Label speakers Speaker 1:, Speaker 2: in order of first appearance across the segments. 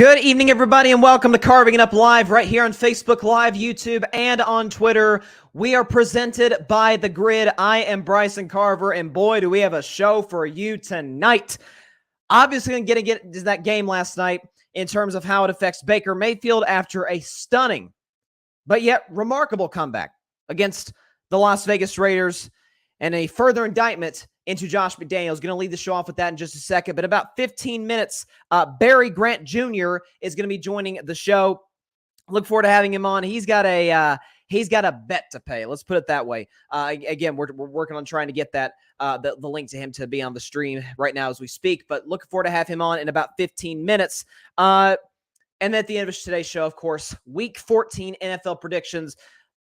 Speaker 1: Good evening, everybody, and welcome to Carving It Up Live right here on Facebook Live, YouTube, and on Twitter. We are presented by The Grid. I am Bryson Carver, and boy, do we have a show for you tonight. Obviously, going to get to that game last night in terms of how it affects Baker Mayfield after a stunning, but yet remarkable comeback against the Las Vegas Raiders and a further indictment into Josh McDaniels. Going to lead the show off with that in just a second. But about 15 minutes, Barry Grant Jr. is going to be joining the show. Look forward to having him on. He's got a bet to pay. Let's put it that way. Again, we're working on trying to get that the link to him to be on the stream right now as we speak. But looking forward to have him on in about 15 minutes. And at the end of today's show, of course, Week 14 NFL predictions,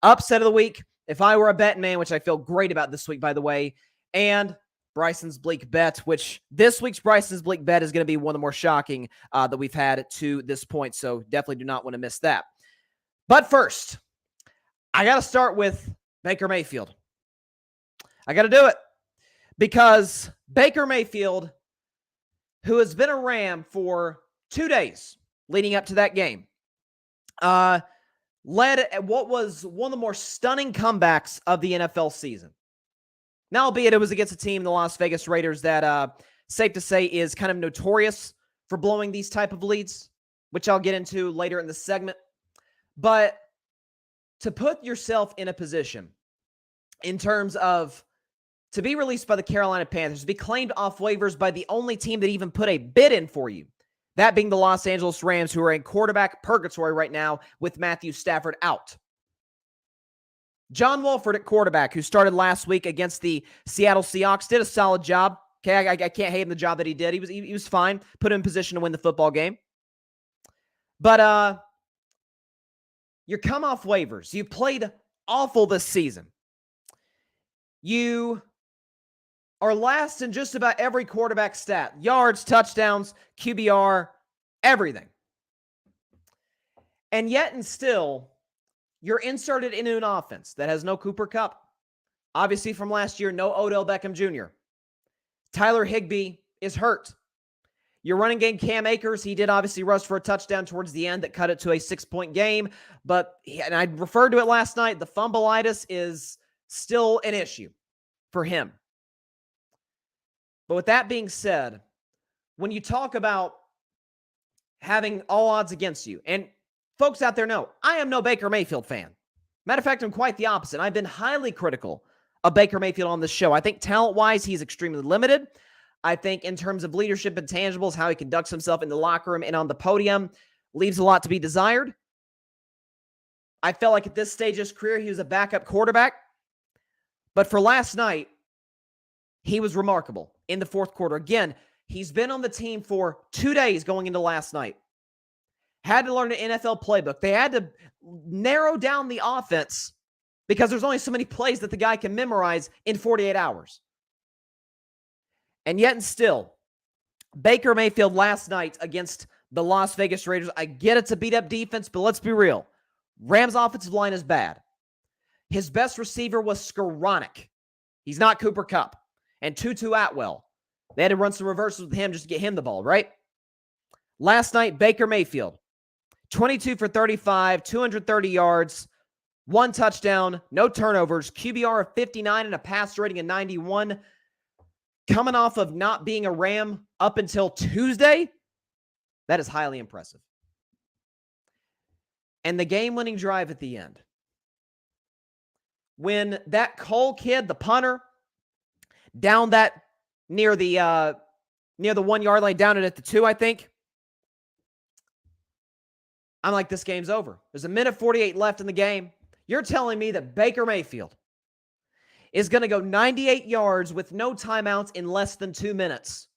Speaker 1: upset of the week. If I were a Bettin Man, which I feel great about this week, by the way, and Bryson's Bleak bet, which this week's Bryson's Bleak bet is going to be one of the more shocking that we've had to this point. So definitely do not want to miss that. But first, I got to start with Baker Mayfield. I got to do it because Baker Mayfield, who has been a Ram for 2 days leading up to that game, led at what was one of the more stunning comebacks of the NFL season. Now, albeit it was against a team, the Las Vegas Raiders, that safe to say is kind of notorious for blowing these type of leads, which I'll get into later in the segment. But to put yourself in a position in terms of to be released by the Carolina Panthers, to be claimed off waivers by the only team that even put a bid in for you, that being the Los Angeles Rams, who are in quarterback purgatory right now with Matthew Stafford out. John Wolford at quarterback, who started last week against the Seattle Seahawks, did a solid job. Okay, I can't hate him the job that he did. He was fine. Put him in position to win the football game. But you come off waivers. You played awful this season. You are last in just about every quarterback stat. Yards, touchdowns, QBR, everything. And yet and still, you're inserted into an offense that has no Cooper Kupp. Obviously, from last year, no Odell Beckham Jr. Tyler Higbee is hurt. Your running game, Cam Akers, he did obviously rush for a touchdown towards the end that cut it to a 6-point game. But, and I referred to it last night, the fumbleitis is still an issue for him. But with that being said, when you talk about having all odds against you, and folks out there know, I am no Baker Mayfield fan. Matter of fact, I'm quite the opposite. I've been highly critical of Baker Mayfield on this show. I think talent-wise, he's extremely limited. I think in terms of leadership and tangibles, how he conducts himself in the locker room and on the podium, leaves a lot to be desired. I felt like at this stage of his career, he was a backup quarterback. But for last night, he was remarkable in the fourth quarter. Again, he's been on the team for 2 days going into last night. Had to learn an NFL playbook. They had to narrow down the offense because there's only so many plays that the guy can memorize in 48 hours. And yet and still, Baker Mayfield last night against the Las Vegas Raiders, I get it's a beat-up defense, but let's be real. Rams' offensive line is bad. His best receiver was Skoranek. He's not Cooper Kupp. And Tutu Atwell. They had to run some reversals with him just to get him the ball, right? Last night, Baker Mayfield, 22 for 35, 230 yards, 1 touchdown, no turnovers, QBR of 59 and a passer rating of 91. Coming off of not being a Ram up until Tuesday, that is highly impressive. And the game-winning drive at the end. When that Cole kid, the punter, down that near the 1 yard line, down it at the 2, I think. I'm like, this game's over. There's a minute 48 left in the game. You're telling me that Baker Mayfield is going to go 98 yards with no timeouts in less than 2 minutes.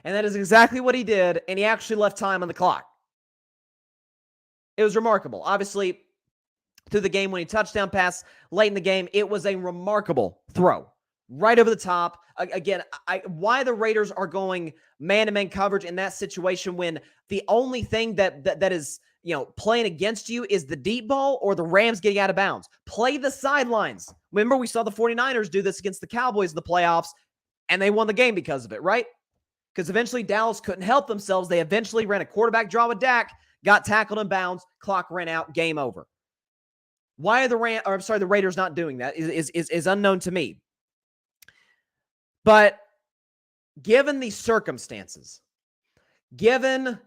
Speaker 1: And that is exactly what he did, and he actually left time on the clock. It was remarkable. Obviously, through the game when he touchdown pass late in the game, it was a remarkable throw. Right over the top. Again, why the Raiders are going man-to-man coverage in that situation when the only thing that is, playing against you is the deep ball or the Rams getting out of bounds. Play the sidelines. Remember, we saw the 49ers do this against the Cowboys in the playoffs, and they won the game because of it, right? because eventually Dallas couldn't help themselves. They eventually ran a quarterback draw with Dak, got tackled in bounds, clock ran out, game over. Why are the Raiders not doing that is unknown to me. But given the circumstances, given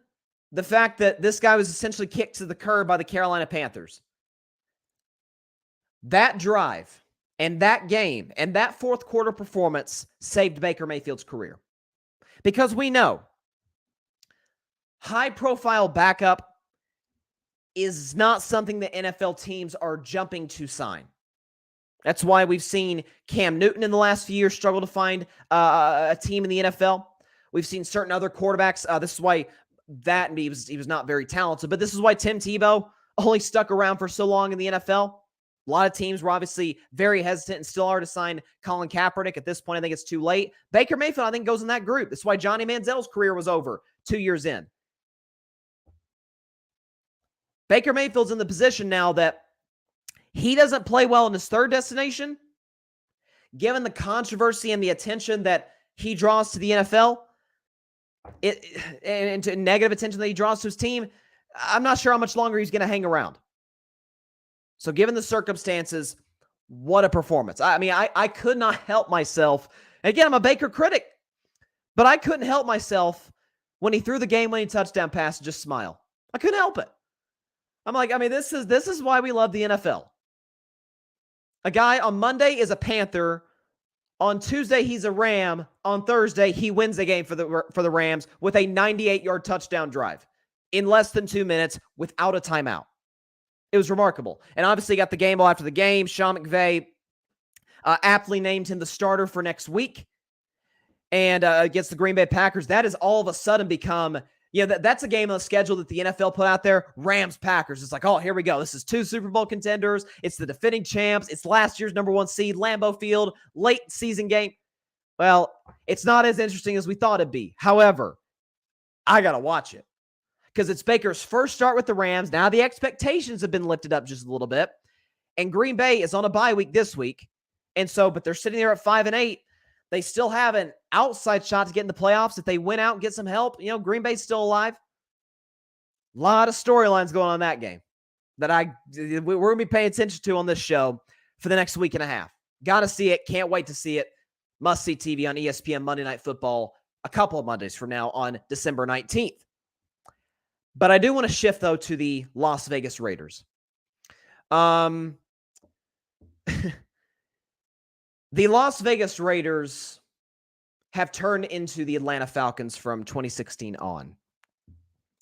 Speaker 1: the fact that this guy was essentially kicked to the curb by the Carolina Panthers, that drive and that game and that fourth quarter performance saved Baker Mayfield's career. Because we know high-profile backup is not something that NFL teams are jumping to sign. That's why we've seen Cam Newton in the last few years struggle to find a team in the NFL. We've seen certain other quarterbacks. This is why he was not very talented, but this is why Tim Tebow only stuck around for so long in the NFL. A lot of teams were obviously very hesitant and still are to sign Colin Kaepernick. At this point, I think it's too late. Baker Mayfield, I think, goes in that group. That's why Johnny Manziel's career was over 2 years in. Baker Mayfield's in the position now that he doesn't play well in his third destination. Given the controversy and the attention that he draws to the NFL, and to negative attention that he draws to his team, I'm not sure how much longer he's going to hang around. So given the circumstances, what a performance. I mean, I could not help myself. Again, I'm a Baker critic, but I couldn't help myself when he threw the game-winning touchdown pass and just smile. I couldn't help it. I'm like, I mean, this is why we love the NFL. A guy on Monday is a Panther. On Tuesday, he's a Ram. On Thursday, he wins the game for the Rams with a 98-yard touchdown drive in less than 2 minutes without a timeout. It was remarkable. And obviously got the game ball after the game. Sean McVay aptly named him the starter for next week. And against the Green Bay Packers, that has all of a sudden become, that's a game on the schedule that the NFL put out there. Rams-Packers. It's like, oh, here we go. This is 2 Super Bowl contenders. It's the defending champs. It's last year's number 1 seed, Lambeau Field, late season game. Well, it's not as interesting as we thought it'd be. However, I got to watch it because it's Baker's first start with the Rams. Now the expectations have been lifted up just a little bit. And Green Bay is on a bye week this week. And so, but they're sitting there at 5-8. They still have an outside shot to get in the playoffs. If they win out and get some help, Green Bay's still alive. A lot of storylines going on in that game that we're going to be paying attention to on this show for the next week and a half. Got to see it. Can't wait to see it. Must see TV on ESPN Monday Night Football a couple of Mondays from now on December 19th. But I do want to shift, though, to the Las Vegas Raiders. The Las Vegas Raiders have turned into the Atlanta Falcons from 2016 on,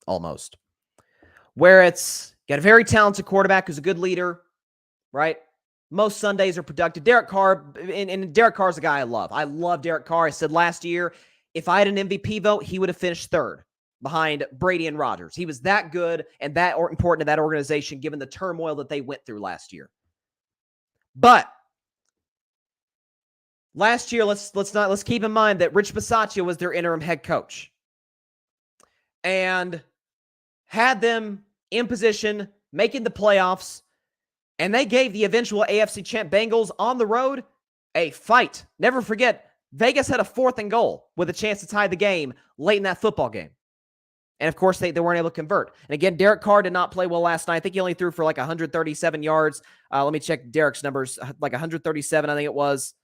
Speaker 1: almost. Where it's got a very talented quarterback who's a good leader, right? Most Sundays are productive. Derek Carr, and Derek Carr's a guy I love. I love Derek Carr. I said last year, if I had an MVP vote, he would have finished third behind Brady and Rodgers. He was that good and that important to that organization given the turmoil that they went through last year. But last year, let's keep in mind that Rich Bisaccia was their interim head coach and had them in position, making the playoffs, and they gave the eventual AFC champ Bengals on the road a fight. Never forget, Vegas had a 4th and goal with a chance to tie the game late in that football game. And, of course, they weren't able to convert. And, again, Derek Carr did not play well last night. I think he only threw for like 137 yards. Let me check Derek's numbers. Like 137, I think it was.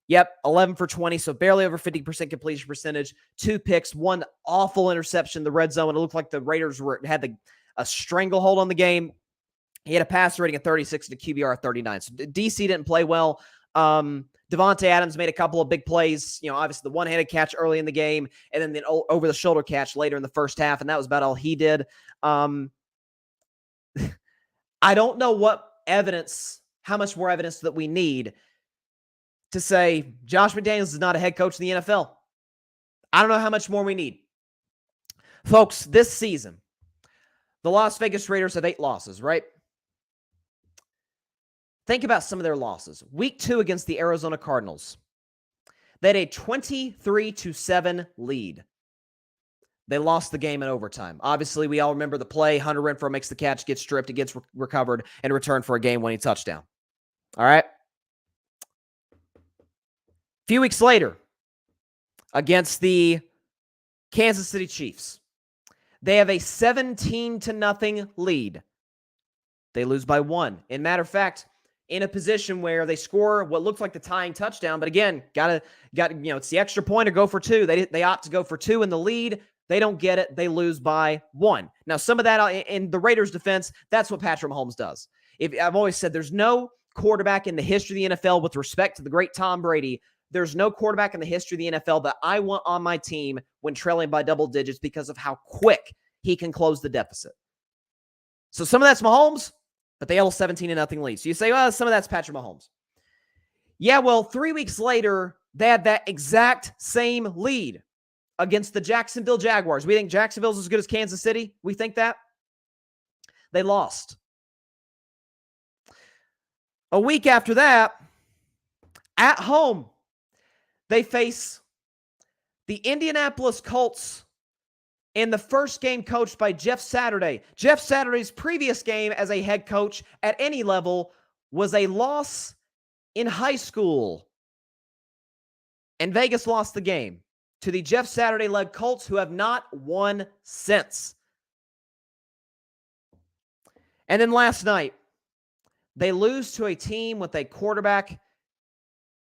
Speaker 1: Yep, 11 for 20, so barely over 50% completion percentage. 2 picks, 1 awful interception in the red zone. It looked like the Raiders had a stranglehold on the game. He had a passer rating of 36 and a QBR of 39. So DC didn't play well. Devontae Adams made a couple of big plays. Obviously the one-handed catch early in the game, and then the over-the-shoulder catch later in the first half, and that was about all he did. I don't know how much more evidence that we need to say Josh McDaniels is not a head coach in the NFL. I don't know how much more we need. Folks, this season, the Las Vegas Raiders have 8 losses, right? Think about some of their losses. Week 2 against the Arizona Cardinals. They had a 23-7 lead. They lost the game in overtime. Obviously, we all remember the play. Hunter Renfrow makes the catch, gets stripped, it gets recovered, and returned for a game-winning touchdown. All right? A few weeks later, against the Kansas City Chiefs. They have a 17-0 lead. They lose by 1. In matter of fact, in a position where they score what looks like the tying touchdown, but again, got it's the extra point or go for 2. They opt to go for 2 in the lead. They don't get it. They lose by 1. Now, some of that in the Raiders' defense, that's what Patrick Mahomes does. I've always said there's no quarterback in the history of the NFL, with respect to the great Tom Brady, there's no quarterback in the history of the NFL that I want on my team when trailing by double digits because of how quick he can close the deficit. So some of that's Mahomes, but they held a 17-0 lead. So you say, well, some of that's Patrick Mahomes. Yeah, well, 3 weeks later, they had that exact same lead against the Jacksonville Jaguars. We think Jacksonville's as good as Kansas City. We think that. They lost. A week after that, at home, they face the Indianapolis Colts in the first game coached by Jeff Saturday. Jeff Saturday's previous game as a head coach at any level was a loss in high school. And Vegas lost the game to the Jeff Saturday-led Colts, who have not won since. And then last night, they lose to a team with a quarterback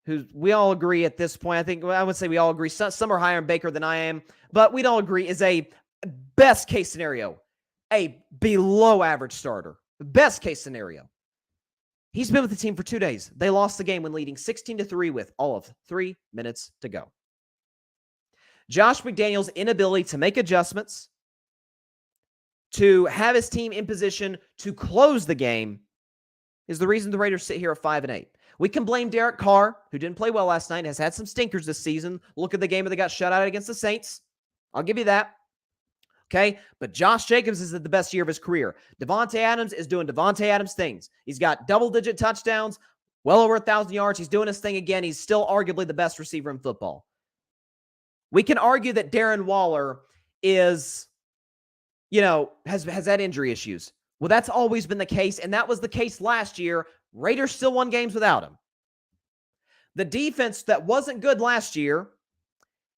Speaker 1: who we all agree at this point, I would say we all agree, some are higher in Baker than I am, but we don't agree, is a best case scenario, a below average starter. Best case scenario. He's been with the team for 2 days. They lost the game when leading 16-3 with all of 3 minutes to go. Josh McDaniels' inability to make adjustments, to have his team in position to close the game, is the reason the Raiders sit here at 5-8. We can blame Derek Carr, who didn't play well last night, has had some stinkers this season. Look at the game where they got shut out against the Saints. I'll give you that. Okay? But Josh Jacobs is at the best year of his career. Devontae Adams is doing Devontae Adams things. He's got double-digit touchdowns, well over 1,000 yards. He's doing his thing again. He's still arguably the best receiver in football. We can argue that Darren Waller is, has had injury issues. Well, that's always been the case, and that was the case last year. Raiders still won games without him. The defense that wasn't good last year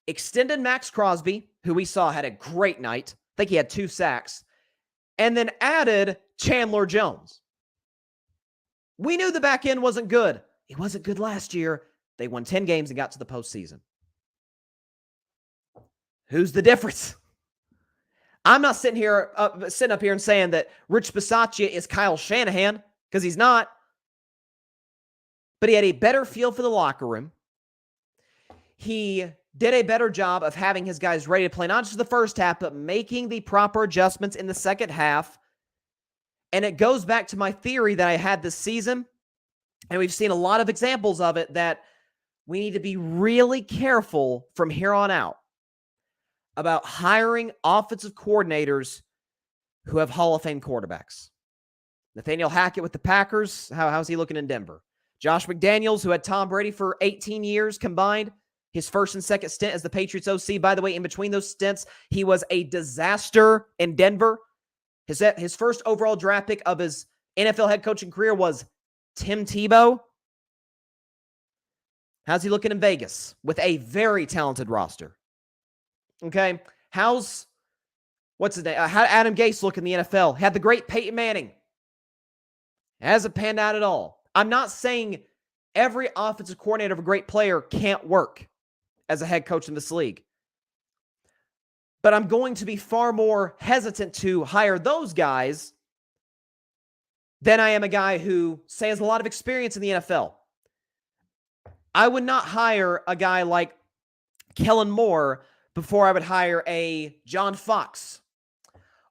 Speaker 1: extended Max Crosby, who we saw had a great night. I think he had 2 sacks. And then added Chandler Jones. We knew the back end wasn't good. It wasn't good last year. They won 10 games and got to the postseason. Who's the difference? I'm not sitting up here and saying that Rich Bisaccia is Kyle Shanahan, because he's not. But he had a better feel for the locker room. He did a better job of having his guys ready to play, not just the first half, but making the proper adjustments in the second half. And it goes back to my theory that I had this season, and we've seen a lot of examples of it, that we need to be really careful from here on out about hiring offensive coordinators who have Hall of Fame quarterbacks. Nathaniel Hackett with the Packers, how's he looking in Denver? Josh McDaniels, who had Tom Brady for 18 years combined, his first and second stint as the Patriots OC. By the way, in between those stints, he was a disaster in Denver. His first overall draft pick of his NFL head coaching career was Tim Tebow. How's he looking in Vegas with a very talented roster? Okay, what's his name? How Adam Gase look in the NFL? Had the great Peyton Manning. Hasn't panned out at all. I'm not saying every offensive coordinator of a great player can't work as a head coach in this league. But I'm going to be far more hesitant to hire those guys than I am a guy who, say, has a lot of experience in the NFL. I would not hire a guy like Kellen Moore before I would hire a John Fox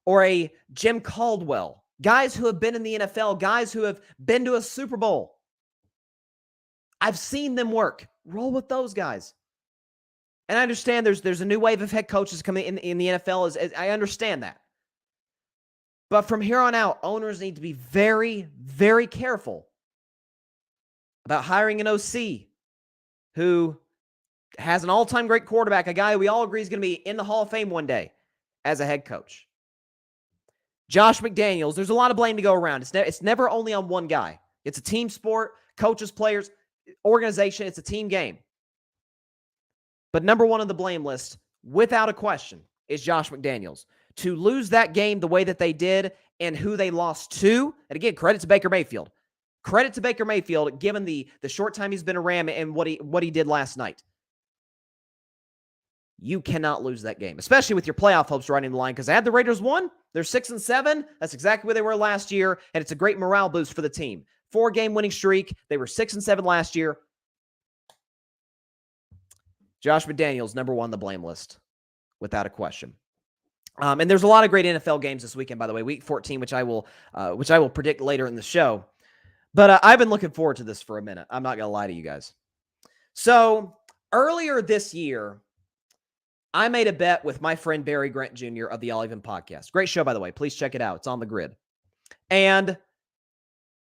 Speaker 1: or a Jim Caldwell. Guys who have been in the NFL, guys who have been to a Super Bowl. I've seen them work. Roll with those guys. And I understand there's a new wave of head coaches coming in the NFL. I understand that. But from here on out, owners need to be very, very careful about hiring an OC who has an all-time great quarterback, a guy we all agree is going to be in the Hall of Fame one day as a head coach. Josh McDaniels, there's a lot of blame to go around. It's never only on one guy. It's a team sport, coaches, players, organization. It's a team game. But number one on the blame list, without a question, is Josh McDaniels. To lose that game the way that they did and who they lost to, and again, credit to Baker Mayfield. Credit to Baker Mayfield, given the short time he's been a Ram and what he did last night. You cannot lose that game, especially with your playoff hopes right in the line, because had the Raiders won, they're 6-7. That's exactly where they were last year, and it's a great morale boost for the team. 4-game winning streak. They were 6-7 last year. Josh McDaniels, number one on the blame list, without a question. And there's a lot of great NFL games this weekend, by the way. Week 14, which I will predict later in the show. But I've been looking forward to this for a minute. I'm not going to lie to you guys. So earlier this year, I made a bet with my friend Barry Grant Jr. of the All Even podcast. Great show, by the way. Please check it out. It's on the grid. And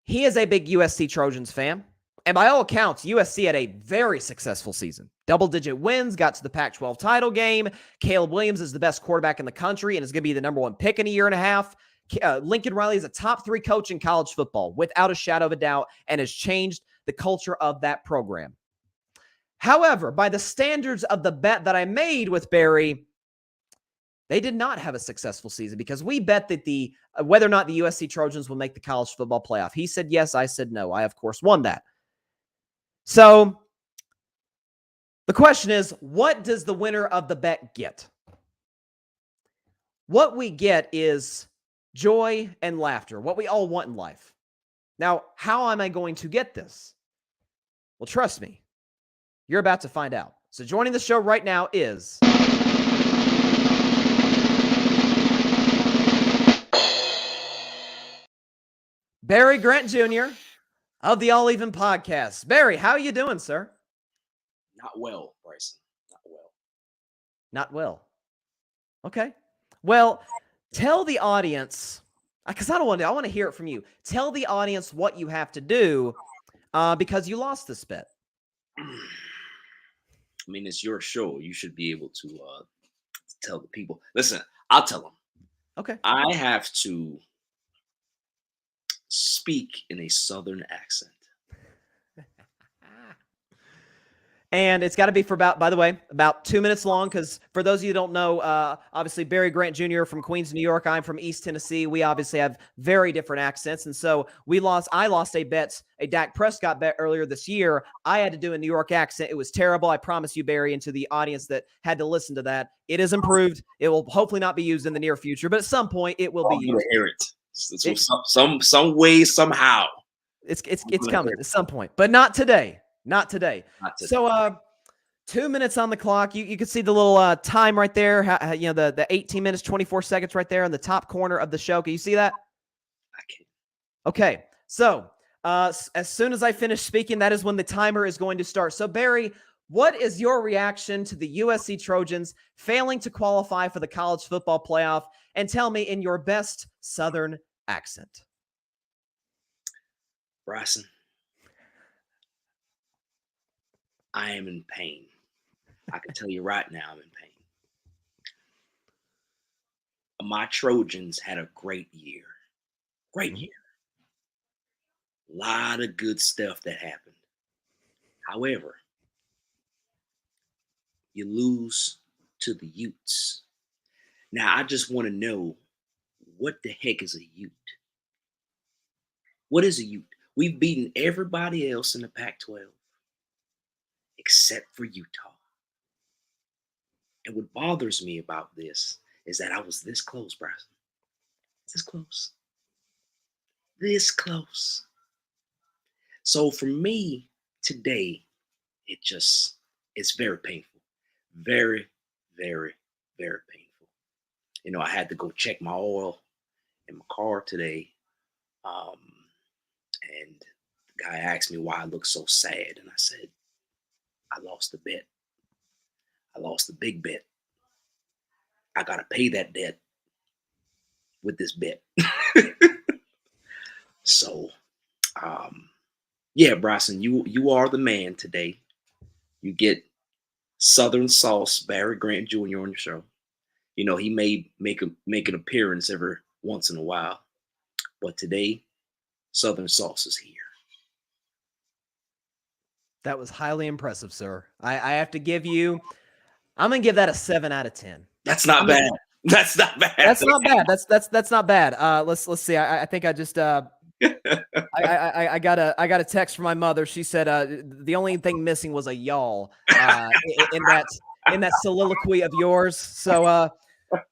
Speaker 1: he is a big USC Trojans fan. And by all accounts, USC had a very successful season. Double-digit wins, got to the Pac-12 title game. Caleb Williams is the best quarterback in the country and is going to be the number one pick in a year and a half. Lincoln Riley is a top 3 coach in college football, without a shadow of a doubt, and has changed the culture of that program. However, by the standards of the bet that I made with Barry, they did not have a successful season because we bet that whether or not the USC Trojans will make the college football playoff. He said yes, I said no. I, of course, won that. So the question is, what does the winner of the bet get? What we get is joy and laughter, what we all want in life. Now, how am I going to get this? Well, trust me, you're about to find out. So joining the show right now is Barry Grant Jr. of the All Even podcast. Barry, how are you doing, sir?
Speaker 2: Not well, Bryson. Not well.
Speaker 1: Not well. Okay. Well, tell the audience, because I want to hear it from you. Tell the audience what you have to do because you lost this bet.
Speaker 2: I mean, it's your show. You should be able to tell the people. Listen, I'll tell them.
Speaker 1: Okay.
Speaker 2: I have to speak in a Southern accent.
Speaker 1: And it's got to be for about 2 minutes long, because for those of you who don't know, obviously Barry Grant Jr. from Queens, New York. I'm from East Tennessee. We obviously have very different accents. And so I lost a Dak Prescott bet earlier this year. I had to do a New York accent. It was terrible. I promise you, Barry, and to the audience that had to listen to that, it is improved. It will hopefully not be used in the near future, but at some point it will be used.
Speaker 2: Hear it. Some way, somehow.
Speaker 1: It's coming at some point, but not today. Not today. So 2 minutes on the clock. You can see the little time right there. The 18 minutes, 24 seconds right there in the top corner of the show. Can you see that?
Speaker 2: I can.
Speaker 1: Okay. So as soon as I finish speaking, that is when the timer is going to start. So Barry, what is your reaction to the USC Trojans failing to qualify for the college football playoff? And tell me in your best Southern accent.
Speaker 2: Bryson, I am in pain. I can tell you right now, I'm in pain. My Trojans had a great year. Great year. A lot of good stuff that happened. However, you lose to the Utes. Now, I just want to know, what the heck is a Ute? What is a Ute? We've beaten everybody else in the Pac-12 except for Utah. And what bothers me about this is that I was this close, Bryson. This close. This close. So for me today, it's very painful. Very, very, very painful. You know, I had to go check my oil in my car today. And the guy asked me why I look so sad. And I said, I lost the bet. I lost the big bet. I got to pay that debt with this bet. So, yeah, Bryson, you are the man today. You get Southern Sauce Barry Grant Jr. on your show. You know, he may make an appearance every once in a while. But today, Southern Sauce is here.
Speaker 1: That was highly impressive, sir. I have to give you, I'm going to give that a 7 out of 10.
Speaker 2: That's not bad. That's not bad.
Speaker 1: That's not bad. That's not bad. Let's see. I think I just I got a text from my mother. She said the only thing missing was a y'all in that soliloquy of yours. So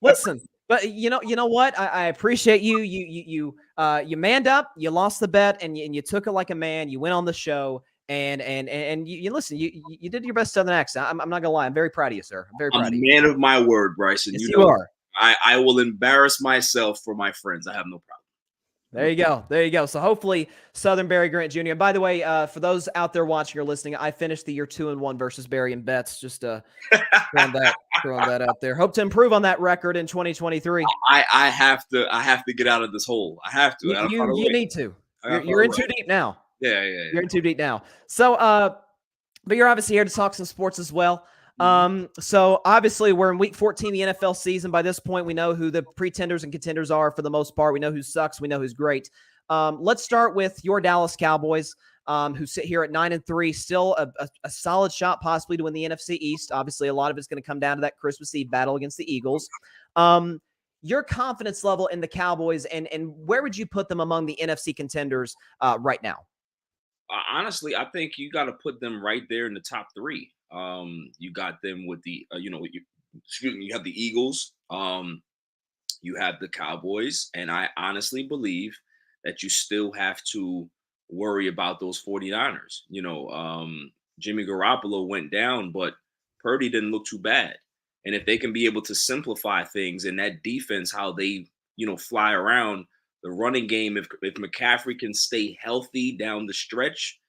Speaker 1: listen, but you know what? I appreciate you. You manned up. You lost the bet, and you took it like a man. You went on the show, and you listen. You did your best Southern accent. I'm not gonna lie. I'm very proud of you, sir. I'm very proud of you.
Speaker 2: I'm a man of my word, Bryson.
Speaker 1: Yes, you are.
Speaker 2: I will embarrass myself for my friends. I have no problem.
Speaker 1: There you go. There you go. So hopefully Southern Barry Grant Jr. And by the way, for those out there watching or listening, I finished the year 2-1 versus Barry and bets. Just throwing that out there. Hope to improve on that record in 2023.
Speaker 2: I have to get out of this hole. I have to.
Speaker 1: You need to. You're in too deep now.
Speaker 2: Yeah.
Speaker 1: You're in too deep now. So but you're obviously here to talk some sports as well. So obviously we're in week 14 of the NFL season. By this point, we know who the pretenders and contenders are for the most part. We know who sucks. We know who's great. Let's start with your Dallas Cowboys, who sit here at 9-3, still a solid shot possibly to win the NFC East. Obviously, a lot of it's going to come down to that Christmas Eve battle against the Eagles. Your confidence level in the Cowboys, and where would you put them among the NFC contenders right now?
Speaker 2: Honestly, I think you got to put them right there in the top three. You got them with the, you have the Eagles, you have the Cowboys, and I honestly believe that you still have to worry about those 49ers. Jimmy Garoppolo went down, but Purdy didn't look too bad. And if they can be able to simplify things in that defense, how they, fly around the running game, if McCaffrey can stay healthy down the stretch,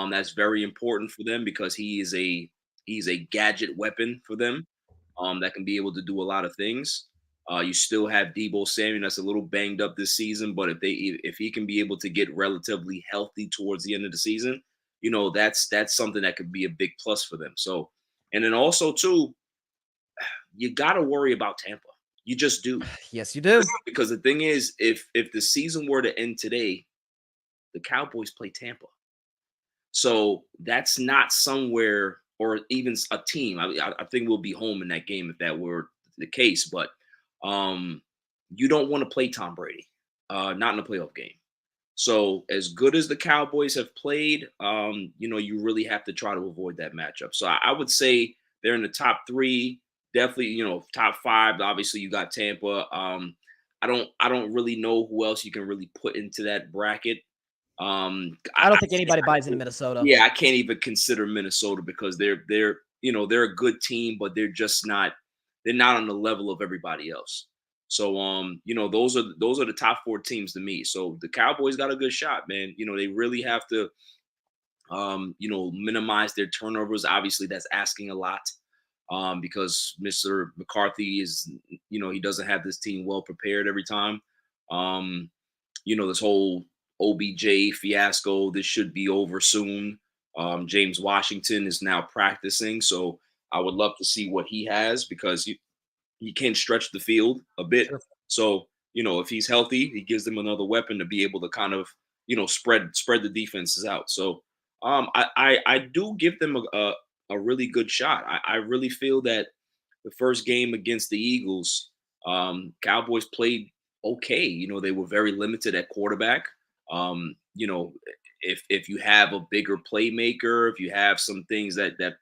Speaker 2: that's very important for them because he's a gadget weapon for them that can be able to do a lot of things. You still have Deebo Samuel that's a little banged up this season, but if he can be able to get relatively healthy towards the end of the season, that's something that could be a big plus for them. So, and then also too, you got to worry about Tampa. You just do.
Speaker 1: Yes, you do.
Speaker 2: Because the thing is, if the season were to end today, the Cowboys play Tampa. So that's not somewhere or even a team. I think we'll be home in that game if that were the case. But you don't want to play Tom Brady, not in a playoff game. So as good as the Cowboys have played, you really have to try to avoid that matchup. So I would say they're in the top three, definitely, top five. Obviously, you got Tampa. I don't really know who else you can really put into that bracket.
Speaker 1: I don't think anybody buys into Minnesota.
Speaker 2: Yeah, I can't even consider Minnesota because they're a good team, but they're not on the level of everybody else. So those are the top four teams to me. So the Cowboys got a good shot, man. They really have to minimize their turnovers. Obviously, that's asking a lot because Mr. McCarthy is, he doesn't have this team well prepared every time. This whole OBJ fiasco, this should be over soon. James Washington is now practicing, so I would love to see what he has because he can stretch the field a bit. Sure. So, if he's healthy, he gives them another weapon to be able to kind of, spread the defenses out. So I do give them a really good shot. I really feel that the first game against the Eagles, Cowboys played okay. They were very limited at quarterback. If you have a bigger playmaker, if you have some things that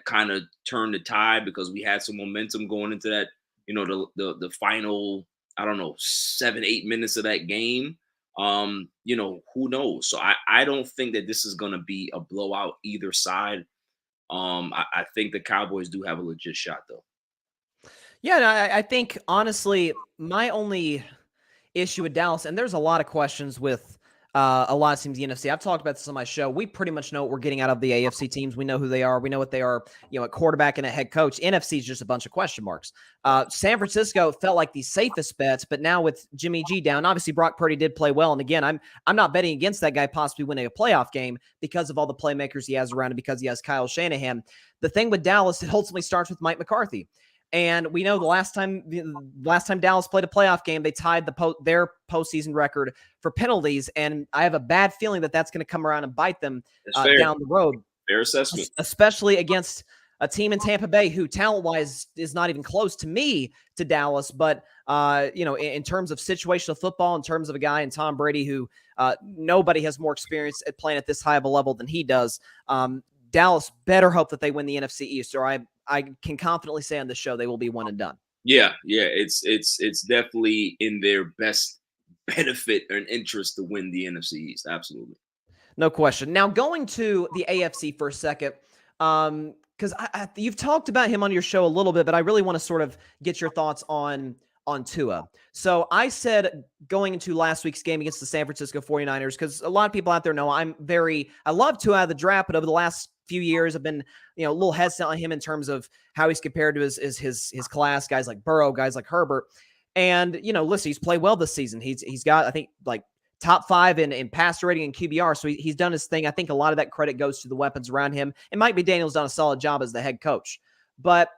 Speaker 2: kind of turn the tide because we had some momentum going into that, the final, 7-8 minutes of that game, who knows? So I don't think that this is going to be a blowout either side. I think the Cowboys do have a legit shot though.
Speaker 1: Yeah, no, I think honestly, my only issue with Dallas, and there's a lot of questions with a lot of teams in the NFC. I've talked about this on my show. We pretty much know what we're getting out of the AFC teams. We know who they are. We know what they are, at quarterback and a head coach. NFC is just a bunch of question marks. San Francisco felt like the safest bets, but now with Jimmy G down, obviously Brock Purdy did play well. And again, I'm not betting against that guy possibly winning a playoff game because of all the playmakers he has around him, because he has Kyle Shanahan. The thing with Dallas, it ultimately starts with Mike McCarthy. And we know the last time Dallas played a playoff game, they tied their postseason record for penalties. And I have a bad feeling that that's going to come around and bite them down the road.
Speaker 2: Fair assessment.
Speaker 1: Especially against a team in Tampa Bay who talent-wise is not even close to me to Dallas, but in terms of situational football, in terms of a guy in Tom Brady who nobody has more experience at playing at this high of a level than he does. Dallas better hope that they win the NFC East, or I can confidently say on the show they will be one and done.
Speaker 3: Yeah, it's definitely in their best benefit and interest to win the NFC East. Absolutely.
Speaker 1: No question. Now, going to the AFC for a second, because you've talked about him on your show a little bit, but I really want to sort of get your thoughts on Tua. So I said going into last week's game against the San Francisco 49ers, because a lot of people out there know I love Tua out of the draft, but over the last few years I've been a little hesitant on him in terms of how he's compared to his class, guys like Burrow, guys like Herbert. And listen, he's played well this season. He's got, I think, like top 5 in passer rating and QBR. So he's done his thing. I think a lot of that credit goes to the weapons around him. And Mike McDaniels done a solid job as the head coach. But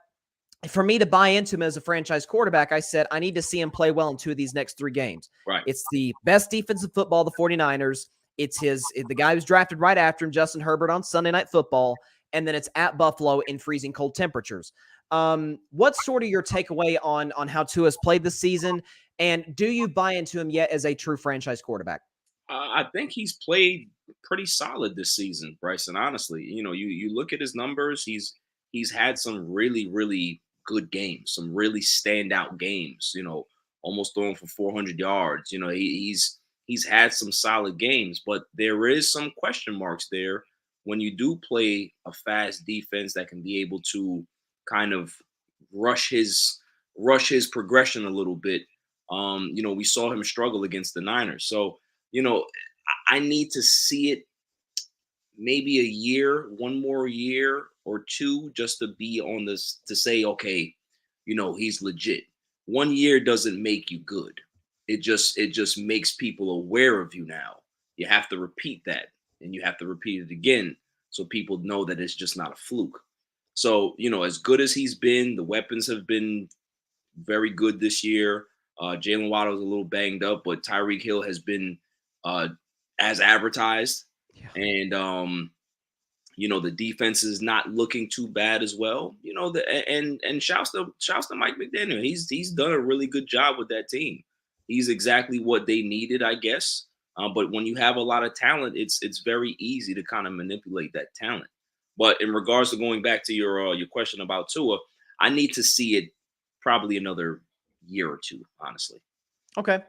Speaker 1: for me to buy into him as a franchise quarterback, I said, I need to see him play well in 2 of these next 3 games.
Speaker 3: Right.
Speaker 1: It's the best defensive football, the 49ers. It's the guy who's drafted right after him, Justin Herbert, on Sunday Night Football. And then it's at Buffalo in freezing cold temperatures. What's sort of your takeaway on how Tua's played this season? And do you buy into him yet as a true franchise quarterback?
Speaker 3: I think he's played pretty solid this season, Bryson. Honestly, you look at his numbers. He's had some really, really good games, some really standout games. Almost throwing for 400 yards. He's had some solid games, but there is some question marks there when you do play a fast defense that can be able to kind of rush his progression a little bit. We saw him struggle against the Niners. So, I need to see it maybe a year, one more year or 2, just to be on this, to say, okay, he's legit. 1 year doesn't make you good. It just makes people aware of you now. You have to repeat that, and you have to repeat it again so people know that it's just not a fluke. So, as good as he's been, the weapons have been very good this year. Jalen Waddle's a little banged up, but Tyreek Hill has been as advertised.
Speaker 1: Yeah.
Speaker 3: And the defense is not looking too bad as well. And shouts to Mike McDaniel. He's done a really good job with that team. He's exactly what they needed, I guess. But when you have a lot of talent, it's very easy to kind of manipulate that talent. But in regards to going back to your question about Tua, I need to see it probably another year or 2, honestly.
Speaker 1: Okay.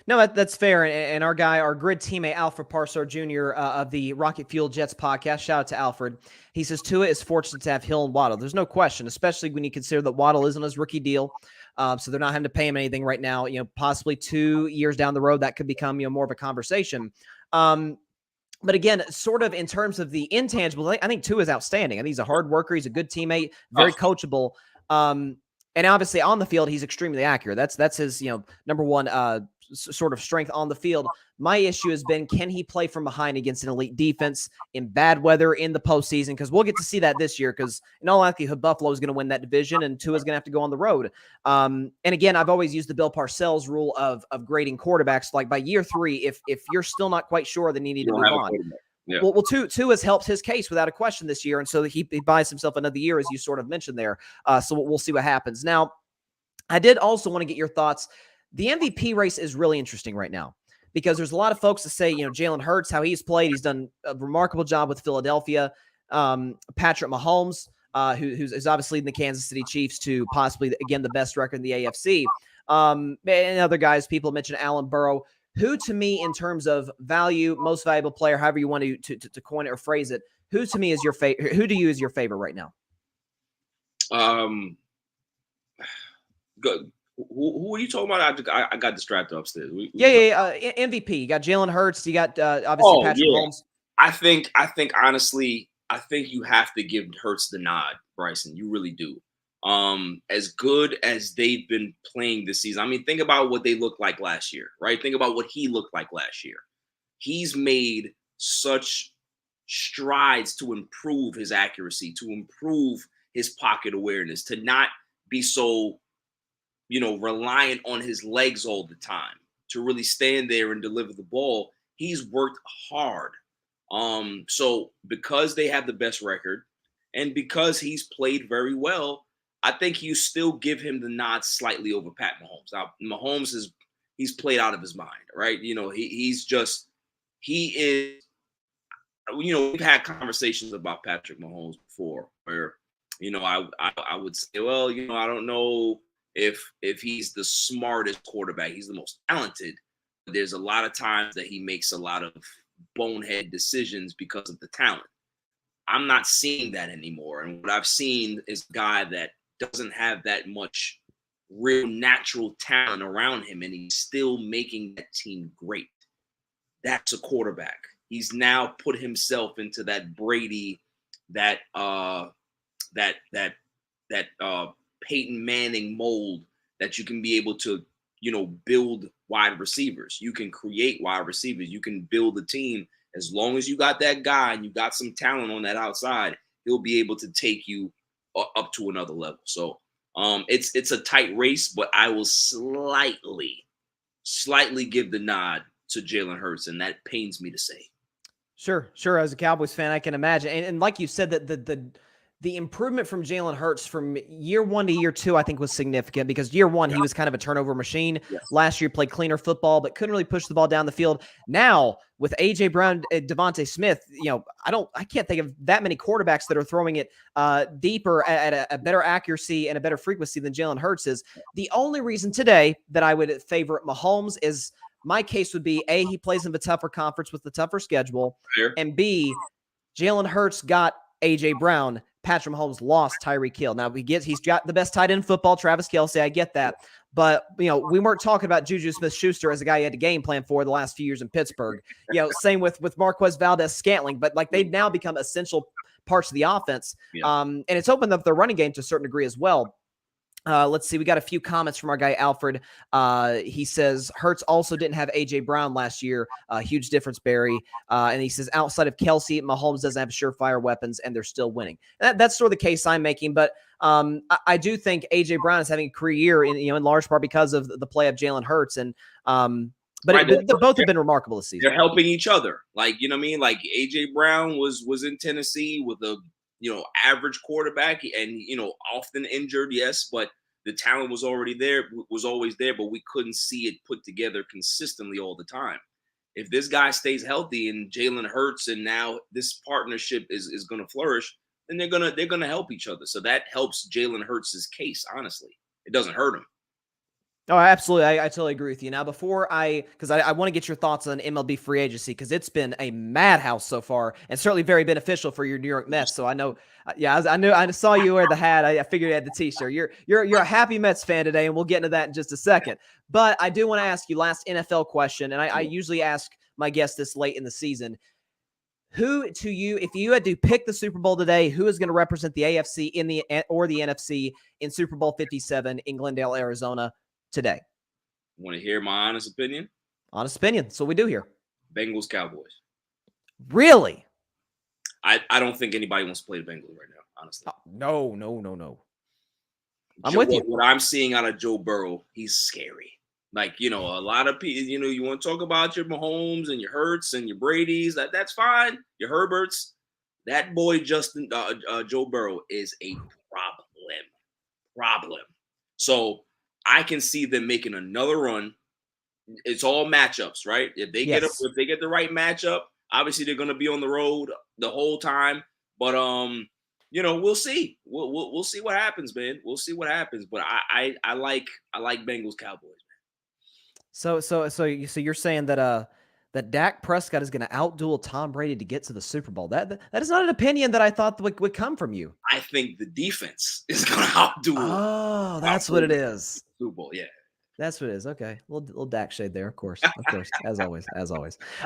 Speaker 1: No, that's fair. And our grid teammate, Alfred Parsar Jr. Of the Rocket Fuel Jets podcast, shout out to Alfred. He says Tua is fortunate to have Hill and Waddle. There's no question, especially when you consider that Waddle is on his rookie deal. So they're not having to pay him anything right now. Possibly 2 years down the road, that could become more of a conversation. But again, sort of in terms of the intangible, I think Tua is outstanding. I think he's a hard worker. He's a good teammate, very coachable. And obviously on the field, he's extremely accurate. That's his, number one sort of strength on the field. My issue has been, can he play from behind against an elite defense in bad weather in the postseason? Because we'll get to see that this year, because in all likelihood, Buffalo is going to win that division and Tua is going to have to go on the road. And again, I've always used the Bill Parcells rule of grading quarterbacks. Like by year 3, if you're still not quite sure, then you need to move on.
Speaker 3: Yeah.
Speaker 1: Well, Tua has helped his case without a question this year, and so he buys himself another year, as you sort of mentioned there. So we'll see what happens. Now, I did also want to get your thoughts. The MVP race is really interesting right now because there's a lot of folks that say, Jalen Hurts, how he's played. He's done a remarkable job with Philadelphia. Patrick Mahomes, who's obviously in the Kansas City Chiefs to possibly, again, the best record in the AFC. And other guys, people mentioned Allen Burrow, who to me, in terms of value, most valuable player, however you want to coin it or phrase it, who to me is your favorite? Who do you is your favorite right now?
Speaker 3: Good. Who are you talking about? I got distracted upstairs.
Speaker 1: MVP. You got Jalen Hurts. You got obviously Patrick Mahomes.
Speaker 3: I think honestly, I think you have to give Hurts the nod, Bryson. You really do. As good as they've been playing this season. I mean, think about what they looked like last year, right? Think about what he looked like last year. He's made such strides to improve his accuracy, to improve his pocket awareness, to not be so reliant on his legs all the time, to really stand there and deliver the ball. He's worked hard. So because they have the best record And because he's played very well, I think you still give him the nod slightly over Pat Mahomes. Now, Mahomes he's played out of his mind, right? He is. We've had conversations about Patrick Mahomes before, where I would say, well, I don't know if he's the smartest quarterback. He's the most talented. But there's a lot of times that he makes a lot of bonehead decisions because of the talent. I'm not seeing that anymore. And what I've seen is a guy that doesn't have that much real natural talent around him, and he's still making that team great. That's a quarterback. He's now put himself into that Brady, that Peyton Manning mold that you can be able to, build wide receivers. You can create wide receivers. You can build a team. As long as you got that guy and you got some talent on that outside, he'll be able to take you up to another level. So it's a tight race, but I will slightly give the nod to Jalen Hurts, and that pains me to say.
Speaker 1: Sure. As a Cowboys fan, I can imagine. And like you said, that the improvement from Jalen Hurts from year 1 to year 2, I think, was significant, because year 1, he was kind of a turnover machine.
Speaker 3: Yes.
Speaker 1: Last year, played cleaner football, but couldn't really push the ball down the field. Now, with A.J. Brown, Devontae Smith, I can't think of that many quarterbacks that are throwing it deeper at a better accuracy and a better frequency than Jalen Hurts is. The only reason today that I would favor Mahomes is, my case would be, A, he plays in the tougher conference with the tougher schedule,
Speaker 3: Fair.
Speaker 1: and B, Jalen Hurts got A.J. Brown. Patrick Mahomes lost Tyreek Hill. Now, he's got the best tight end in football, Travis Kelce. I get that. But, we weren't talking about Juju Smith-Schuster as a guy you had to game plan for the last few years in Pittsburgh. Same with Marquez Valdez-Scantling. But, they've now become essential parts of the offense.
Speaker 3: Yeah.
Speaker 1: And it's opened up the running game to a certain degree as well. Let's see. We got a few comments from our guy, Alfred. He says, Hurts also didn't have A.J. Brown last year. Huge difference, Barry. And he says, outside of Kelce, Mahomes doesn't have surefire weapons, and they're still winning. That's sort of the case I'm making. But I do think A.J. Brown is having a career in large part because of the play of Jalen Hurts. And both have been remarkable this season.
Speaker 3: They're helping each other. Like, you know what I mean? Like, A.J. Brown was in Tennessee with a average quarterback, and often injured, yes, but the talent was always there, but we couldn't see it put together consistently all the time. If this guy stays healthy and Jalen Hurts, and now this partnership is going to flourish, then they're gonna help each other. So that helps Jalen Hurts' case. Honestly, it doesn't hurt him.
Speaker 1: Oh, absolutely. I totally agree with you. Now, because I want to get your thoughts on MLB free agency, because it's been a madhouse so far, and certainly very beneficial for your New York Mets. So I know, I saw you wear the hat. I figured you had the T-shirt. You're a happy Mets fan today, and we'll get into that in just a second. But I do want to ask you last NFL question, and I usually ask my guests this late in the season. Who, to you, if you had to pick the Super Bowl today, who is going to represent the AFC or the NFC in Super Bowl 57 in Glendale, Arizona today?
Speaker 3: Want to hear my honest opinion?
Speaker 1: Honest opinion. So we do here.
Speaker 3: Bengals, Cowboys.
Speaker 1: Really?
Speaker 3: I don't think anybody wants to play the Bengals right now, honestly.
Speaker 1: No. I'm with you.
Speaker 3: What I'm seeing out of Joe Burrow, he's scary. Like, a lot of people, you want to talk about your Mahomes and your Hurts and your Brady's. That's fine. Your Herberts. That boy, Joe Burrow, is a problem. So I can see them making another run. It's all matchups, right? If they get the right matchup, obviously they're going to be on the road the whole time. But we'll see. We'll see what happens, man. We'll see what happens. But I like Bengals, Cowboys.
Speaker 1: So you're saying that Dak Prescott is going to outduel Tom Brady to get to the Super Bowl. That is not an opinion that I thought would come from you.
Speaker 3: I think the defense is going to outduel.
Speaker 1: Oh, that's what it is.
Speaker 3: Super Bowl, yeah.
Speaker 1: That's what it is. Okay. Little Dak shade there, of course, as always.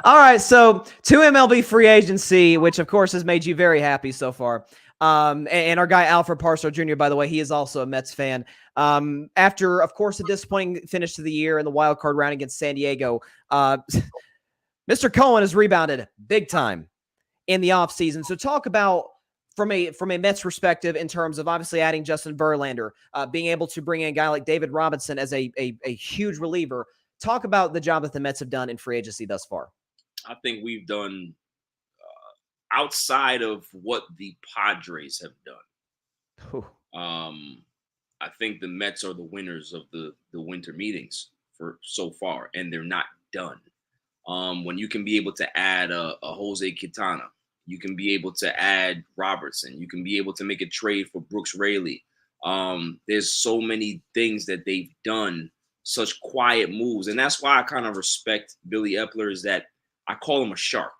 Speaker 1: All right, so to MLB free agency, which of course has made you very happy so far. And our guy Alfred Parso Jr., by the way, he is also a Mets fan. After, of course, a disappointing finish to the year in the wild card round against San Diego, Mr. Cohen has rebounded big time in the offseason. So talk about, from a Mets perspective, in terms of obviously adding Justin Verlander, being able to bring in a guy like David Robinson as a huge reliever. Talk about the job that the Mets have done in free agency thus far.
Speaker 3: I think we've done outside of what the Padres have done,
Speaker 1: Whew.
Speaker 3: I think the Mets are the winners of the winter meetings for so far, and they're not done. When you can be able to add a Jose Quintana, you can be able to add Robertson, you can be able to make a trade for Brooks Raley. There's so many things that they've done, such quiet moves, and that's why I kind of respect Billy Epler, is that I call him a shark,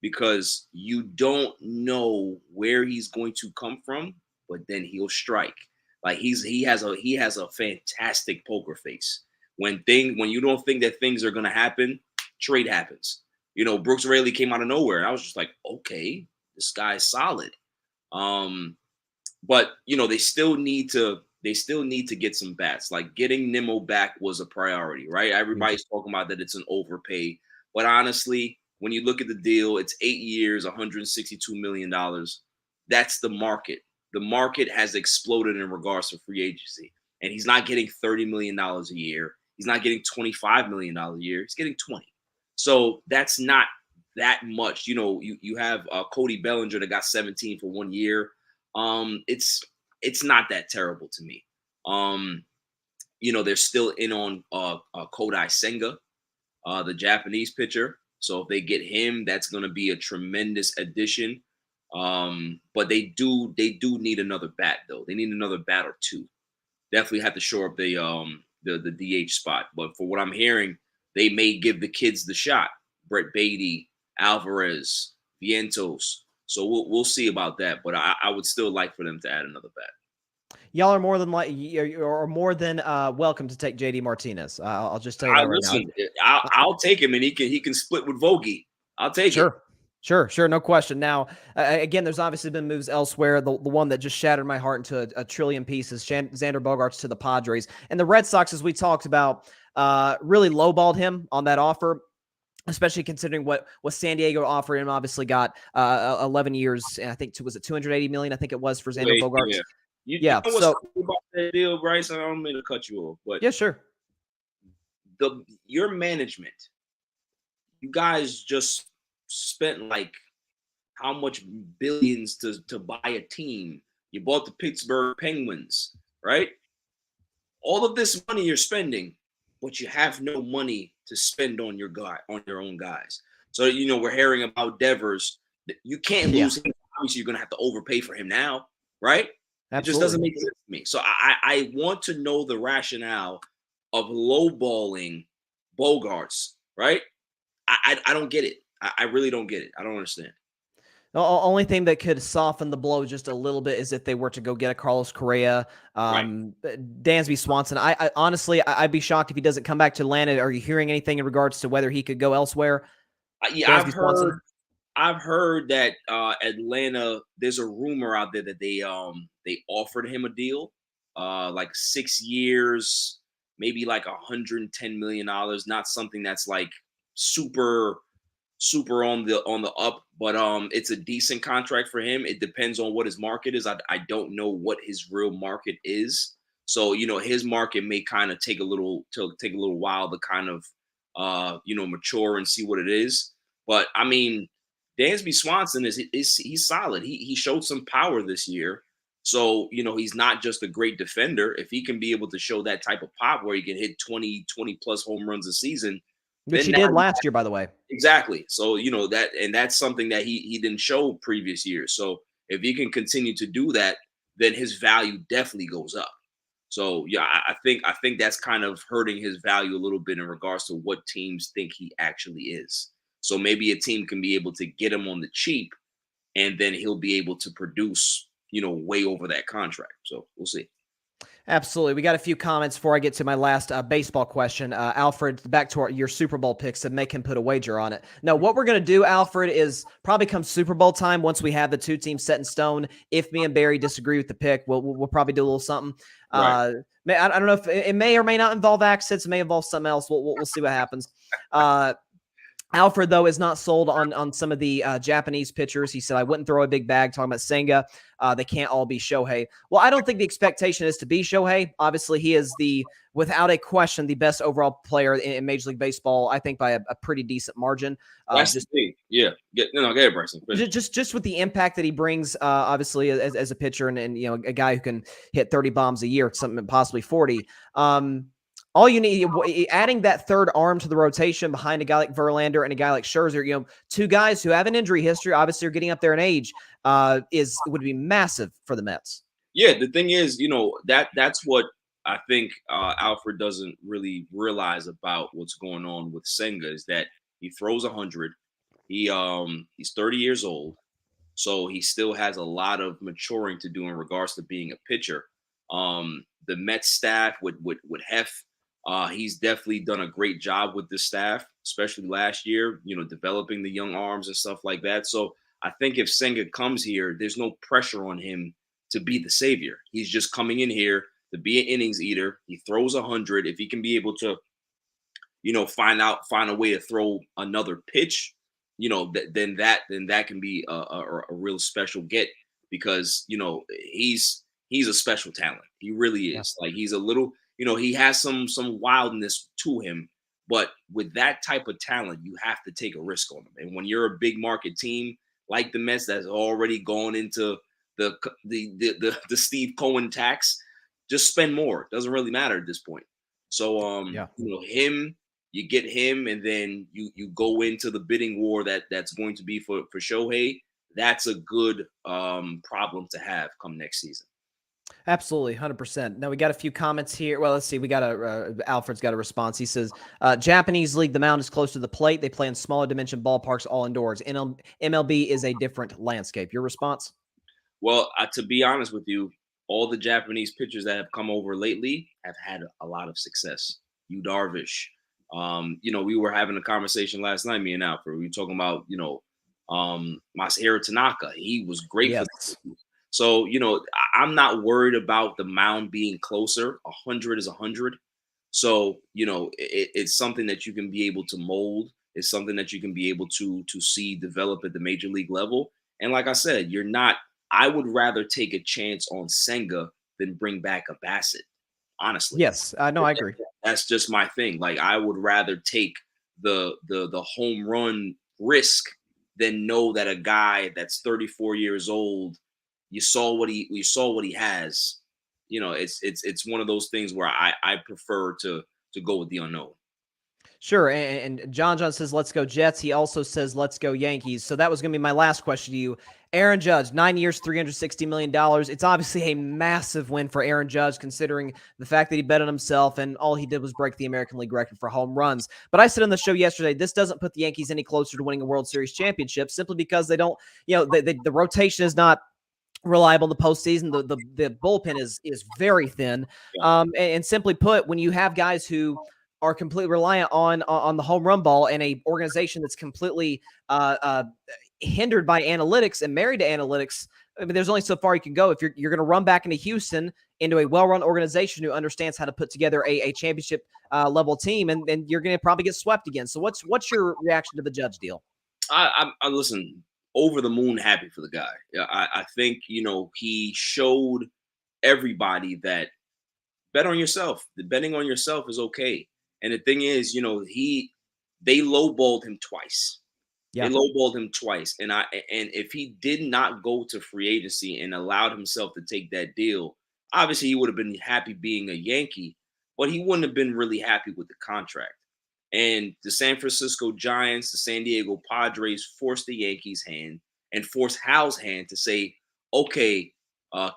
Speaker 3: because you don't know where he's going to come from, but then he'll strike. Like he has a fantastic poker face. When you don't think that things are gonna happen, trade happens. Brooks Raley came out of nowhere, and I was just like, okay, this guy's solid. But they still need to get some bats. Like getting Nimmo back was a priority, right? Everybody's talking about that it's an overpay, but honestly, when you look at the deal, it's 8 years, $162 million. That's the market. The market has exploded in regards to free agency, and he's not getting $30 million a year. He's not getting $25 million a year. He's getting 20. So that's not that much. You have Cody Bellinger that got 17 for 1 year. It's not that terrible to me. They're still in on Kodai Senga, the Japanese pitcher. So if they get him, that's going to be a tremendous addition. But they do need another bat, though. They need another bat or two. Definitely have to shore up the DH spot. But for what I'm hearing, they may give the kids the shot. Brett Beatty, Alvarez, Vientos. So we'll see about that. But I would still like for them to add another bat.
Speaker 1: Y'all are more than welcome to take JD Martinez. I'll just tell you that right
Speaker 3: now. I'll take him, and he can split with Vogie. I'll take it.
Speaker 1: Sure. No question. Now, again, there's obviously been moves elsewhere. The one that just shattered my heart into a trillion pieces, Xander Bogaerts to the Padres. And the Red Sox, as we talked about, really lowballed him on that offer, especially considering what San Diego offered him. Obviously got 11 years, and I think was it $280 million? I think it was for Xander Bogaerts.
Speaker 3: Yeah. You know what's cool about that deal, Bryson? I don't mean to cut you off, but
Speaker 1: yeah, sure.
Speaker 3: Your management, you guys just spent like how much billions to buy a team. You bought the Pittsburgh Penguins, right? All of this money you're spending, but you have no money to spend on your own guys. So we're hearing about Devers. You can't lose him. Obviously, you're gonna have to overpay for him now, right?
Speaker 1: Absolutely.
Speaker 3: It just doesn't make sense to me. So I want to know the rationale of lowballing Bogaerts, right? I don't get it. I really don't get it. I don't understand.
Speaker 1: The only thing that could soften the blow just a little bit is if they were to go get a Carlos Correa, Dansby Swanson. I honestly, I'd be shocked if he doesn't come back to Atlanta. Are you hearing anything in regards to whether he could go elsewhere?
Speaker 3: Yeah, I've heard that Atlanta. There's a rumor out there that they offered him a deal, like 6 years, maybe like $110 million. Not something that's like super on the up, but it's a decent contract for him. It depends on what his market is. I don't know what his real market is. So his market may kind of take a little while to kind of mature and see what it is. But I mean, Dansby Swanson he's solid. He showed some power this year. So, he's not just a great defender. If he can be able to show that type of pop where he can hit 20 plus home runs a season,
Speaker 1: which he did last year, by the way.
Speaker 3: Exactly. So, that's something that he didn't show previous years. So if he can continue to do that, then his value definitely goes up. So yeah, I think that's kind of hurting his value a little bit in regards to what teams think he actually is. So maybe a team can be able to get him on the cheap, and then he'll be able to produce, way over that contract. So we'll see.
Speaker 1: Absolutely. We got a few comments before I get to my last baseball question. Alfred, back to your Super Bowl picks to make him put a wager on it. No, what we're going to do, Alfred, is probably come Super Bowl time, once we have the two teams set in stone. If me and Barry disagree with the pick, we'll probably do a little something. Right. I don't know if it may or may not involve accents. It may involve something else. We'll see what happens. Alfred, though, is not sold on some of the Japanese pitchers. He said, I wouldn't throw a big bag, talking about Senga. They can't all be Shohei. Well, I don't think the expectation is to be Shohei. Obviously, he is without a question, the best overall player in Major League Baseball, I think by a pretty decent margin.
Speaker 3: That's the thing. Yeah. Go ahead, Bryson.
Speaker 1: Just with the impact that he brings, obviously, as a pitcher and a guy who can hit 30 bombs a year, something possibly 40. All you need, adding that third arm to the rotation behind a guy like Verlander and a guy like Scherzer, two guys who have an injury history, obviously are getting up there in age, would be massive for the Mets.
Speaker 3: Yeah, the thing is, that's what I think Alfred doesn't really realize about what's going on with Senga is that he throws 100. He's 30 years old, so he still has a lot of maturing to do in regards to being a pitcher. The Mets staff with Hef. He's definitely done a great job with this staff, especially last year, developing the young arms and stuff like that. So I think if Senga comes here, there's no pressure on him to be the savior. He's just coming in here to be an innings eater. He throws 100. If he can be able to, find a way to throw another pitch, then that can be a real special get because, he's a special talent. He really is. Like he's a little, he has some wildness to him, but with that type of talent, you have to take a risk on him. And when you're a big market team like the Mets that's already gone into the Steve Cohen tax, just spend more. Doesn't really matter at this point. So you get him, and then you go into the bidding war that's going to be for Shohei. That's a good problem to have come next season.
Speaker 1: Absolutely, 100%. Now we got a few comments here. Well, let's see. We got Alfred's got a response. He says, Japanese league, the mound is close to the plate. They play in smaller dimension ballparks all indoors. MLB is a different landscape. Your response?
Speaker 3: Well, to be honest with you, all the Japanese pitchers that have come over lately have had a lot of success. Yu Darvish. We were having a conversation last night, me and Alfred. We were talking about, Masahiro Tanaka. He was great for them. So, I'm not worried about the mound being closer. 100 is 100. So, it's something that you can be able to mold. It's something that you can be able to see develop at the major league level. And like I said, I would rather take a chance on Senga than bring back a Bassett, honestly.
Speaker 1: Yes, no, I agree.
Speaker 3: That's just my thing. Like I would rather take the home run risk than know that a guy that's 34 years old, you saw what he has. It's one of those things where I prefer to go with the unknown.
Speaker 1: Sure. And John says, let's go Jets. He also says, let's go Yankees. So that was going to be my last question to you. Aaron Judge, 9 years, $360 million. It's obviously a massive win for Aaron Judge, considering the fact that he bet on himself and all he did was break the American League record for home runs. But I said on the show yesterday, this doesn't put the Yankees any closer to winning a World Series championship simply because they don't, the rotation is not reliable in the postseason. The bullpen is very thin. And simply put, when you have guys who are completely reliant on the home run ball and a organization that's completely hindered by analytics and married to analytics, I mean, there's only so far you can go. If you're going to run back into Houston, into a well-run organization who understands how to put together a championship level team, and you're going to probably get swept again. So what's your reaction to the Judge deal?
Speaker 3: I listen, over the moon happy for the guy. I think, he showed everybody that bet on yourself. The betting on yourself is okay. And the thing is, they lowballed him twice. Yeah. They lowballed him twice. And if he did not go to free agency and allowed himself to take that deal, obviously he would have been happy being a Yankee, but he wouldn't have been really happy with the contract. And the San Francisco Giants, the San Diego Padres forced the Yankees' hand and forced Hal's hand to say, okay,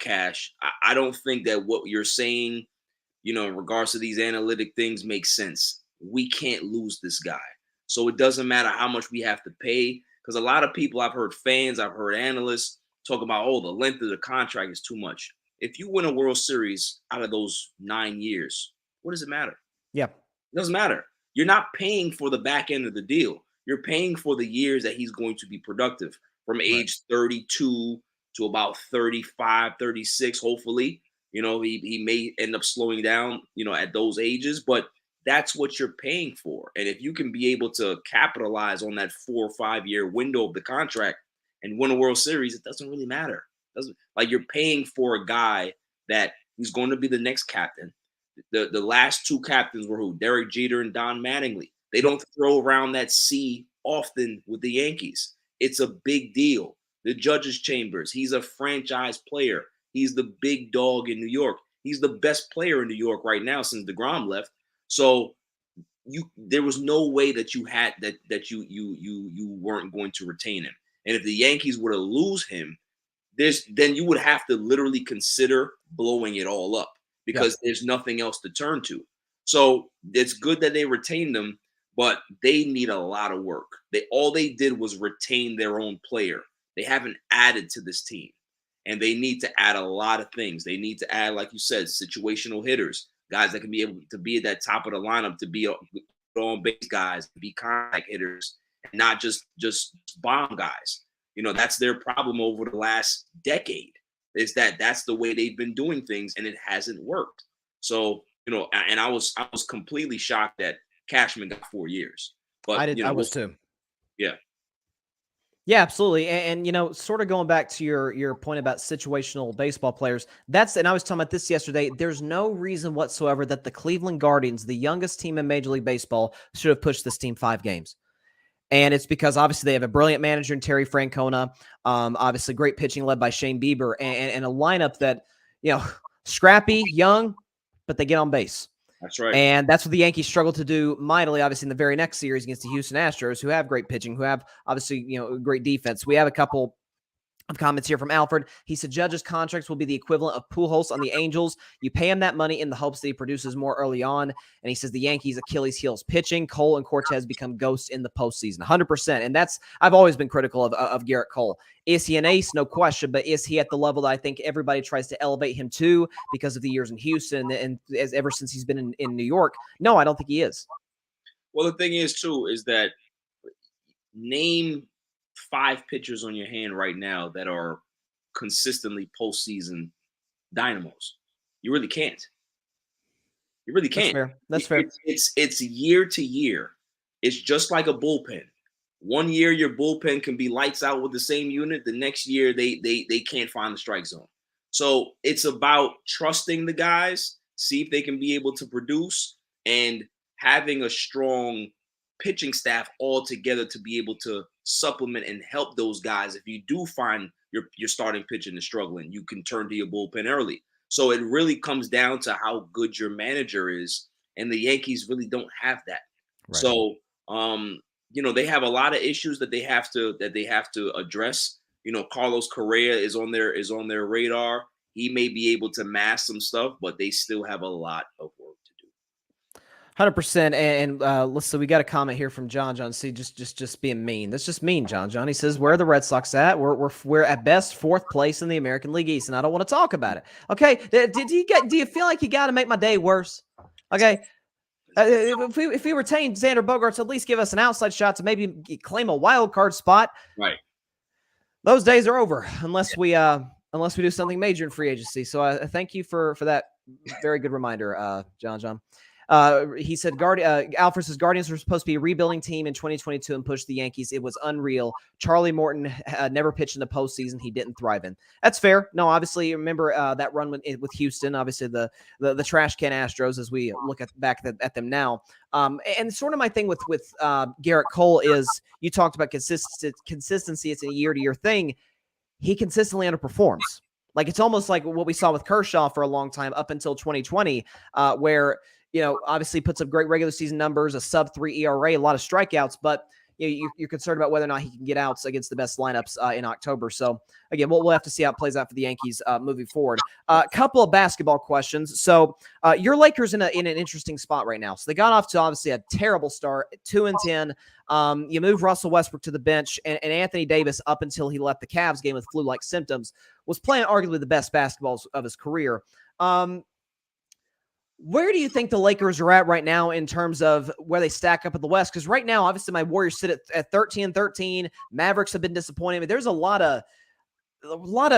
Speaker 3: Cash, I don't think that what you're saying, in regards to these analytic things makes sense. We can't lose this guy. So it doesn't matter how much we have to pay, because a lot of people, I've heard fans, I've heard analysts talk about, the length of the contract is too much. If you win a World Series out of those 9 years, what does it matter?
Speaker 1: Yeah.
Speaker 3: It doesn't matter. You're not paying for the back end of the deal. You're paying for the years that he's going to be productive from age 32 to about 35, 36, hopefully. He may end up slowing down, at those ages, but that's what you're paying for. And if you can be able to capitalize on that 4 or 5 year window of the contract and win a World Series, it doesn't really matter. It doesn't, like, you're paying for a guy that he's going to be the next captain. The last two captains were who? Derek Jeter and Don Mattingly. They don't throw around that C often with the Yankees. It's a big deal. The judges' chambers, he's a franchise player. He's the big dog in New York. He's the best player in New York right now since DeGrom left. So there was no way that you had that you weren't going to retain him. And if the Yankees were to lose him, then you would have to literally consider blowing it all up because there's nothing else to turn to. So it's good that they retained them, but they need a lot of work. All they did was retain their own player. They haven't added to this team, and they need to add a lot of things. They need to add, like you said, situational hitters, guys that can be able to be at that top of the lineup, to be on base guys, to be contact hitters, and not just bomb guys. That's their problem over the last decade, is that's the way they've been doing things, and it hasn't worked. So, and I was completely shocked that Cashman got 4 years. But
Speaker 1: I was too.
Speaker 3: Yeah.
Speaker 1: Yeah, absolutely. And sort of going back to your point about situational baseball players, and I was talking about this yesterday, there's no reason whatsoever that the Cleveland Guardians, the youngest team in Major League Baseball, should have pushed this team 5 games. And it's because obviously they have a brilliant manager in Terry Francona, obviously great pitching led by Shane Bieber, and a lineup that, scrappy, young, but they get on base.
Speaker 3: That's right.
Speaker 1: And that's what the Yankees struggled to do mightily, obviously, in the very next series against the Houston Astros, who have great pitching, who have, obviously, great defense. We have a couple of comments here from Alfred. He said Judge's contracts will be the equivalent of Pujols on the Angels. You pay him that money in the hopes that he produces more early on. And he says the Yankees' Achilles heels pitching. Cole and Cortez become ghosts in the postseason. 100%. And I've always been critical of Garrett Cole. Is he an ace? No question. But is he at the level that I think everybody tries to elevate him to because of the years in Houston and ever since he's been in New York? No, I don't think he is.
Speaker 3: Well, the thing is, too, is that name 5 pitchers on your hand right now that are consistently postseason dynamos. You really can't. You really can't.
Speaker 1: That's fair.
Speaker 3: It's year to year. It's just like a bullpen. One year your bullpen can be lights out with the same unit. The next year they can't find the strike zone. So it's about trusting the guys, see if they can be able to produce, and having a strong pitching staff all together to be able to supplement and help those guys. If you do find your starting pitching is struggling, you can turn to your bullpen early. So it really comes down to how good your manager is, and the Yankees really don't have that. Right. So they have a lot of issues that they have to address. Carlos Correa is on their radar. He may be able to mask some stuff, but they still have a lot of work to do.
Speaker 1: 100%. And let's see, we got a comment here from John. See, just being mean. That's just mean, John. He says, where are the Red Sox at? We're at best 4th place in the American League East, and I don't want to talk about it. Okay, do you feel like you got to make my day worse? Okay, if we retain Xander Bogaerts, at least give us an outside shot to maybe claim a wild card spot.
Speaker 3: Right. Those
Speaker 1: days are over unless we do something major in free agency. So thank you for that very good reminder, John. He said, Alfred says Guardians were supposed to be a rebuilding team in 2022 and push the Yankees. It was unreal. Charlie Morton never pitched in the postseason. He didn't thrive in. That's fair. No, obviously, remember that run with Houston, obviously the trash can Astros as we look back at them now. And sort of my thing with Garrett Cole is you talked about consistency. It's a year-to-year thing. He consistently underperforms. Like it's almost like what we saw with Kershaw for a long time up until 2020, where obviously puts up great regular season numbers, a sub-3 ERA, a lot of strikeouts, but you're concerned about whether or not he can get outs against the best lineups in October. So again, we'll have to see how it plays out for the Yankees moving forward. A couple of basketball questions. So your Lakers in an interesting spot right now. So they got off to obviously a terrible start, 2-10. You move Russell Westbrook to the bench, and Anthony Davis, up until he left the Cavs game with flu-like symptoms, was playing arguably the best basketball of his career. Where do you think the Lakers are at right now in terms of where they stack up at the West? Because right now, obviously, my Warriors sit at 13-13. Mavericks have been disappointing. I mean, there's a lot of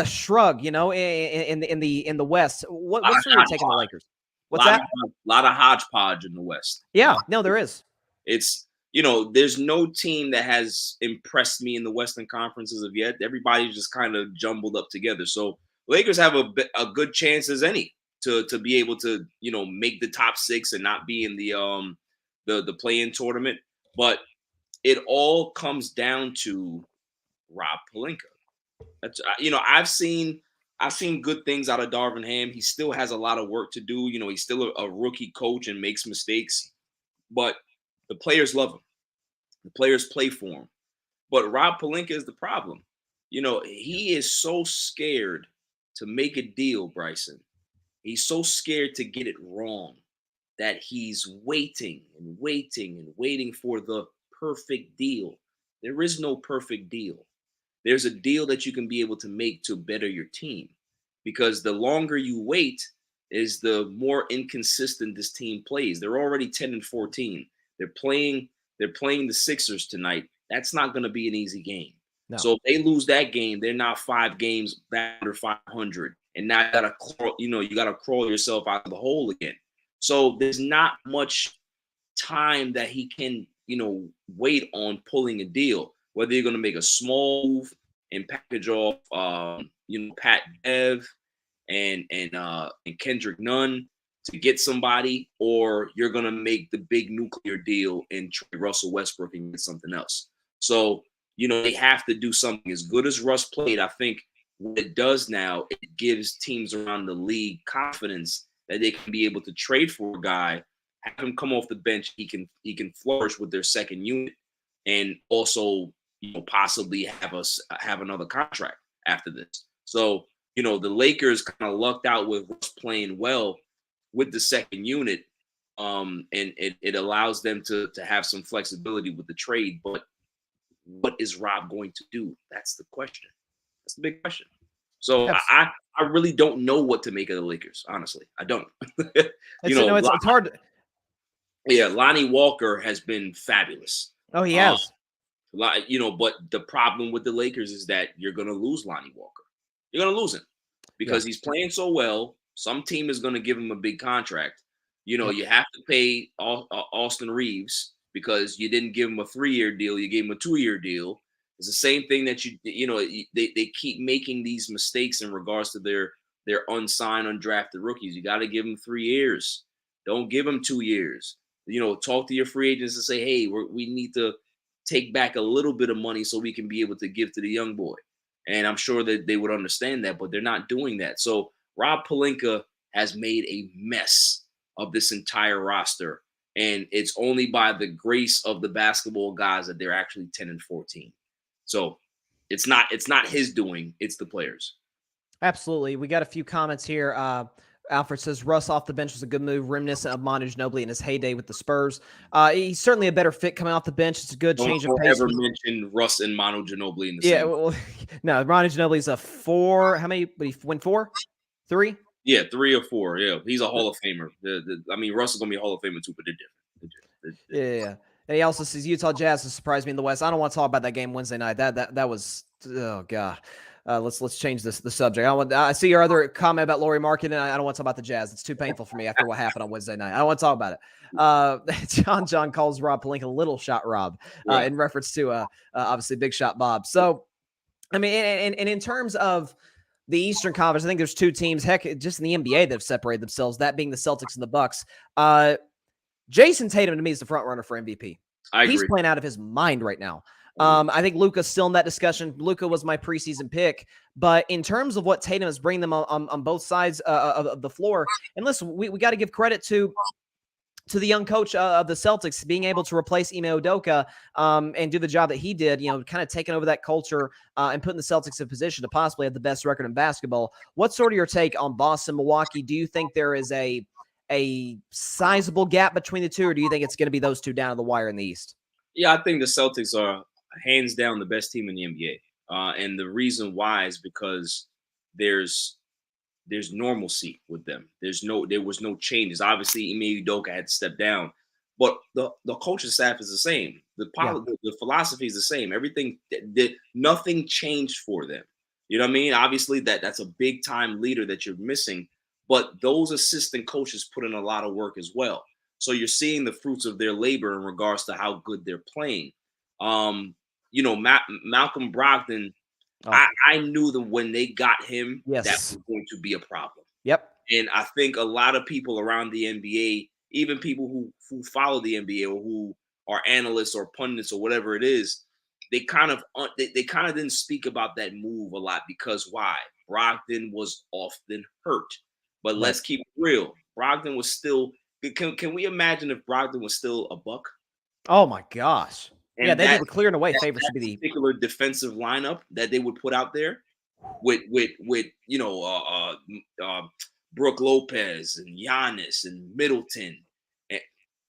Speaker 1: shrug, in the West. What's your take on the Lakers? What's that?
Speaker 3: A lot of hodgepodge in the West.
Speaker 1: Yeah, no, there is.
Speaker 3: It's, there's no team that has impressed me in the Western Conference as of yet. Everybody's just kind of jumbled up together. So Lakers have a good chance as any to be able to, make the top 6 and not be in the play-in tournament. But it all comes down to Rob Pelinka. That's I've seen good things out of Darvin Ham. He still has a lot of work to do. He's still a rookie coach and makes mistakes, but the players love him. The players play for him. But Rob Pelinka is the problem. He is so scared to make a deal, Bryson. He's so scared to get it wrong that he's waiting and waiting and waiting for the perfect deal. There is no perfect deal. There's a deal that you can be able to make to better your team, because the longer you wait is the more inconsistent this team plays. They're already 10-14. They're playing the Sixers tonight. That's not going to be an easy game.
Speaker 1: No.
Speaker 3: So if they lose that game, they're now 5 games back under 500, and now you gotta crawl yourself out of the hole again. So there's not much time that he can wait on pulling a deal. Whether you're going to make a small move and package off, Pat Bev and Kendrick Nunn to get somebody, or you're going to make the big nuclear deal and trade Russell Westbrook and get something else. So, they have to do something. As good as Russ played, I think what it does now, it gives teams around the league confidence that they can be able to trade for a guy, have him come off the bench. He can flourish with their second unit, and also possibly have another contract after this. So the Lakers kind of lucked out with Russ playing well with the second unit, and it allows them to have some flexibility with the trade. But what is Rob going to do? That's the question. That's the big question. So I really don't know what to make of the Lakers. Honestly, I don't.
Speaker 1: It's hard.
Speaker 3: Yeah, Lonnie Walker has been fabulous.
Speaker 1: Oh, he has.
Speaker 3: But the problem with the Lakers is that you're going to lose Lonnie Walker. You're going to lose him because he's playing so well. Some team is going to give him a big contract. You have to pay Austin Reeves because you didn't give him a 3-year deal. You gave him a 2-year deal. It's the same thing that they keep making these mistakes in regards to their unsigned, undrafted rookies. You got to give them 3 years. Don't give them 2 years. Talk to your free agents and say, hey, we need to take back a little bit of money so we can be able to give to the young boy. And I'm sure that they would understand that, but they're not doing that. So Rob Pelinka has made a mess of this entire roster. And it's only by the grace of the basketball guys that they're actually 10-14. So it's not his doing, it's the players.
Speaker 1: Absolutely. We got a few comments here. Alfred says Russ off the bench was a good move, reminiscent of Manu Ginobili in his heyday with the Spurs. He's certainly a better fit coming off the bench. It's a good change of pace.
Speaker 3: Don't ever mention Russ and Manu Ginobili in the same.
Speaker 1: Well, no, Manu Ginobili's a 4. How many? But he win 4? 3?
Speaker 3: Yeah, 3 or 4. Yeah, he's a Hall of Famer. Russ is gonna be a Hall of Famer too, but they're different.
Speaker 1: Yeah. And he also says Utah Jazz has surprised me in the West. I don't want to talk about that game Wednesday night. That was, oh God. Let's change the subject. I see your other comment about Lauri Markkanen, and I don't want to talk about the Jazz. It's too painful for me after what happened on Wednesday night. I don't want to talk about it. John calls Rob Pelinka Little Shot Rob in reference to obviously Big Shot Bob. So, I mean, and in terms of the Eastern Conference, I think there's 2 teams, heck, just in the NBA that have separated themselves, that being the Celtics and the Bucks. Jason Tatum, to me, is the front runner for MVP. He's playing out of his mind right now. I think Luka's still in that discussion. Luka was my preseason pick, but in terms of what Tatum is bringing them on both sides of the floor, and listen, we got to give credit to the young coach of the Celtics being able to replace Ime Udoka and do the job that he did, kind of taking over that culture and putting the Celtics in position to possibly have the best record in basketball. What's sort of your take on Boston, Milwaukee? Do you think there is a sizable gap between the two, or do you think it's going to be those two down to the wire in the East?
Speaker 3: Yeah, I think the Celtics are hands down the best team in the NBA. And the reason why is because there's normalcy with them. There was no changes. Obviously, Ime Udoka had to step down, but the coaching staff is the same. The philosophy is the same. Everything, nothing changed for them. You know what I mean? Obviously, that's a big time leader that you're missing. but those assistant coaches put in a lot of work as well. So you're seeing the fruits of their labor in regards to how good they're playing. Malcolm Brogdon,
Speaker 1: Oh,
Speaker 3: I knew that when they got him, that
Speaker 1: yes.
Speaker 3: was going to be a problem.
Speaker 1: Yep.
Speaker 3: And I think a lot of people around the NBA, even people who follow the NBA or who are analysts or pundits or whatever it is, they kind of didn't speak about that move a lot because why? Brogdon was often hurt. But let's keep it real. Brogdon was still. Can we imagine if Brogdon was still a Buck?
Speaker 1: Oh my gosh.
Speaker 3: And
Speaker 1: Yeah, they
Speaker 3: that,
Speaker 1: were clearing away
Speaker 3: that,
Speaker 1: favorites
Speaker 3: that
Speaker 1: to be the
Speaker 3: particular defensive lineup that they would put out there with Brooke Lopez and Giannis and Middleton. And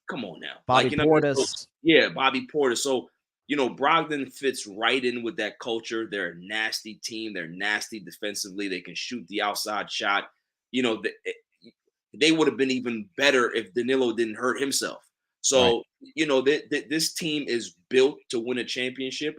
Speaker 3: come on now,
Speaker 1: Bobby
Speaker 3: what I mean? So,
Speaker 1: Portis.
Speaker 3: yeah, Bobby Portis. So Brogdon fits right in with that culture. They're a nasty team. They're nasty defensively. They can shoot the outside shot. They would have been even better if Danilo didn't hurt himself. So, this team is built to win a championship.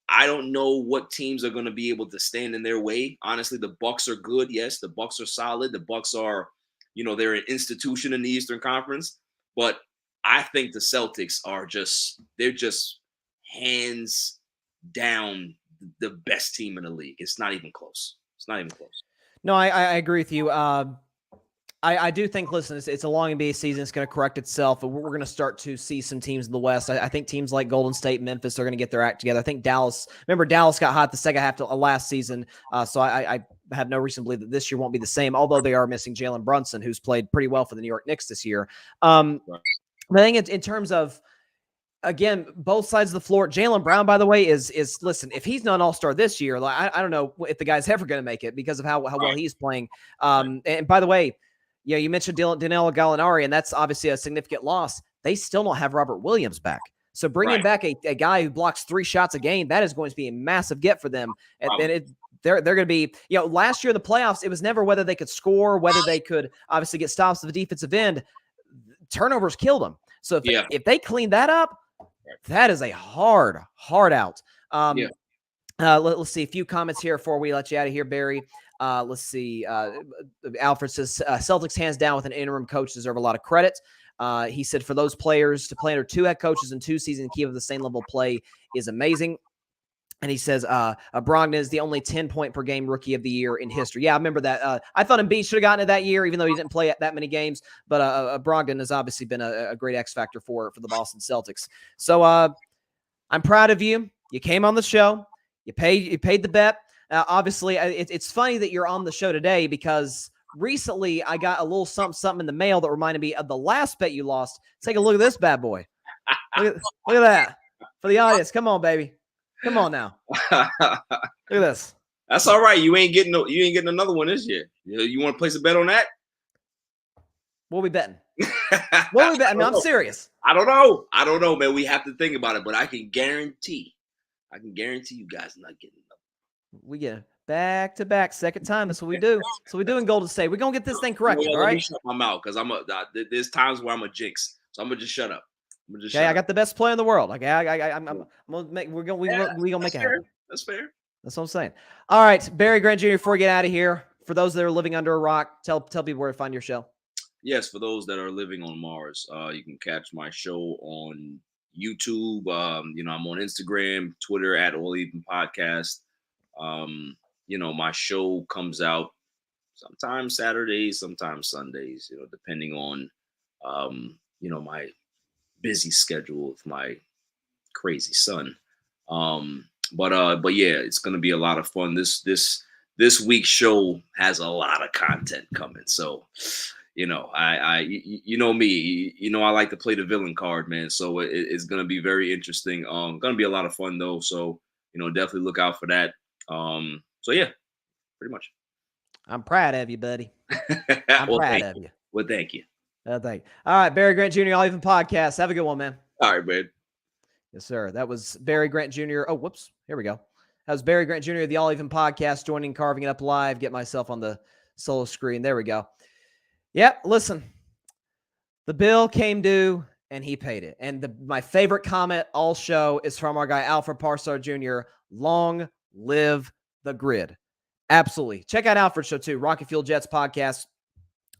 Speaker 3: I don't know what teams are going to be able to stand in their way. Honestly, the Bucks are good. Yes, the Bucks are solid. The Bucks are, they're an institution in the Eastern Conference. But I think the Celtics they're just hands down the best team in the league. It's not even close. It's not even close.
Speaker 1: No, I agree with you. I do think, listen, it's a long NBA season. It's going to correct itself. But we're going to start to see some teams in the West. I think teams like Golden State, Memphis are going to get their act together. I think Dallas got hot the second half of last season. So I have no reason to believe that this year won't be the same, although they are missing Jalen Brunson, who's played pretty well for the New York Knicks this year. Right. I think in terms of, again, both sides of the floor, Jaylen Brown, by the way, is listen, if he's not an all-star this year, like I don't know if the guy's ever going to make it because of how well he's playing. And by the way, you mentioned Danilo Gallinari, and that's obviously a significant loss. They still don't have Robert Williams back. So bringing back a guy who blocks 3 shots a game, that is going to be a massive get for them. And they're going to be, last year in the playoffs, it was never whether they could score, whether they could obviously get stops at the defensive end. Turnovers killed them. So if they clean that up, that is a hard out. Let's see a few comments here before we let you out of here, Barry. Let's see. Alfred says Celtics hands down with an interim coach deserve a lot of credit. He said for those players to play under 2 head coaches in 2 seasons and keep up the same level of play is amazing. And he says Brogdon is the only 10-point per game rookie of the year in history. Yeah, I remember that. I thought Embiid should have gotten it that year, even though he didn't play that many games. But Brogdon has obviously been a great X factor for the Boston Celtics. So I'm proud of you. You came on the show. You paid the bet. Obviously, it's funny that you're on the show today because recently I got a little something in the mail that reminded me of the last bet you lost. Take a look at this bad boy. Look at that. For the audience, come on, baby. Come on now. Look at this.
Speaker 3: That's all right. You ain't getting another one this year. You want to place a bet on that?
Speaker 1: What we betting? What we betting? I'm serious.
Speaker 3: I don't know, man. We have to think about it, but I can guarantee you guys are not getting another.
Speaker 1: We get back-to-back, second time. That's what we do. So we do in Golden State. We're gonna get this thing corrected, all right?
Speaker 3: Let me shut my mouth because there's times where I'm a jinx, so I'm gonna just shut up.
Speaker 1: I got the best player in the world. Okay, I'm gonna make. We're gonna make it happen.
Speaker 3: That's fair.
Speaker 1: That's what I'm saying. All right, Barry Grant Jr. Before we get out of here, for those that are living under a rock, tell people where to find your show.
Speaker 3: Yes, for those that are living on Mars, you can catch my show on YouTube. I'm on Instagram, Twitter at All Even Podcast. My show comes out sometimes Saturdays, sometimes Sundays, depending on, my busy schedule with my crazy son. But yeah, it's going to be a lot of fun. This week's show has a lot of content coming. So, I know me, I like to play the villain card, man. So it's going to be very interesting. Going to be a lot of fun though. So, definitely look out for that. So yeah, pretty much.
Speaker 1: I'm proud of you, buddy. I'm proud of you.
Speaker 3: Well, thank you.
Speaker 1: Thank you. All right, Barry Grant Jr., All Even Podcast. Have a good one, man.
Speaker 3: All right, man.
Speaker 1: Yes, sir. That was Barry Grant Jr. Oh, whoops. Here we go. That was Barry Grant Jr., the All Even Podcast, joining Carving It Up Live. Get myself on the solo screen. There we go. Yep, listen. The bill came due, and he paid it. And my favorite comment all show is from our guy, Alfred Parsar Jr. Long live the grid. Absolutely. Check out Alfred's show, too. Rocket Fuel Jets podcast.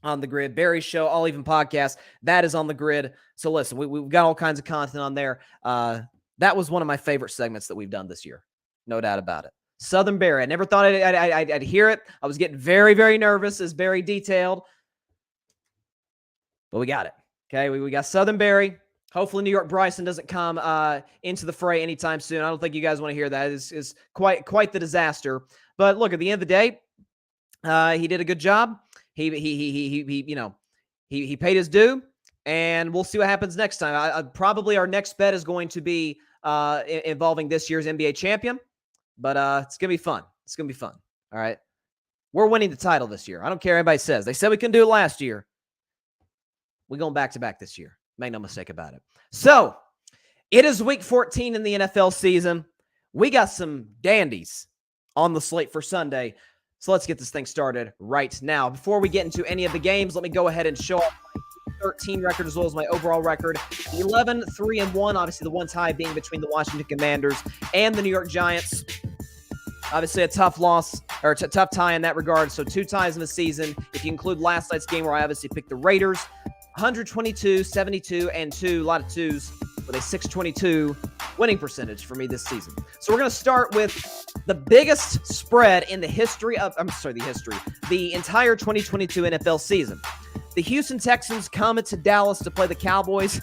Speaker 1: on the grid. Barry's show, All Even Podcast, that is on the grid. So listen, we've got all kinds of content on there. That was one of my favorite segments that we've done this year. No doubt about it. Southern Barry. I never thought I'd hear it. I was getting very, very nervous, as Barry detailed. But we got it. Okay, we got Southern Barry. Hopefully New York Bryson doesn't come into the fray anytime soon. I don't think you guys want to hear that. It's quite the disaster. But look, at the end of the day, he did a good job. He paid his due, and we'll see what happens next time. Probably our next bet is going to be involving this year's NBA champion, but it's gonna be fun. It's gonna be fun. All right, we're winning the title this year. I don't care what anybody says. They said we couldn't do it last year. We're going back to back this year. Make no mistake about it. So it is week 14 in the NFL season. We got some dandies on the slate for Sunday. So let's get this thing started right now. Before we get into any of the games, let me go ahead and show off my 13 record as well as my overall record. 11-3-1, obviously the one tie being between the Washington Commanders and the New York Giants. Obviously a tough loss, or a tough tie in that regard. So 2 ties in the season. If you include last night's game where I obviously picked the Raiders, 122, 72, and 2, a lot of 2s, with a 622 winning percentage for me this season. So we're going to start with the biggest spread in the history of, the entire 2022 NFL season. The Houston Texans come to Dallas to play the Cowboys.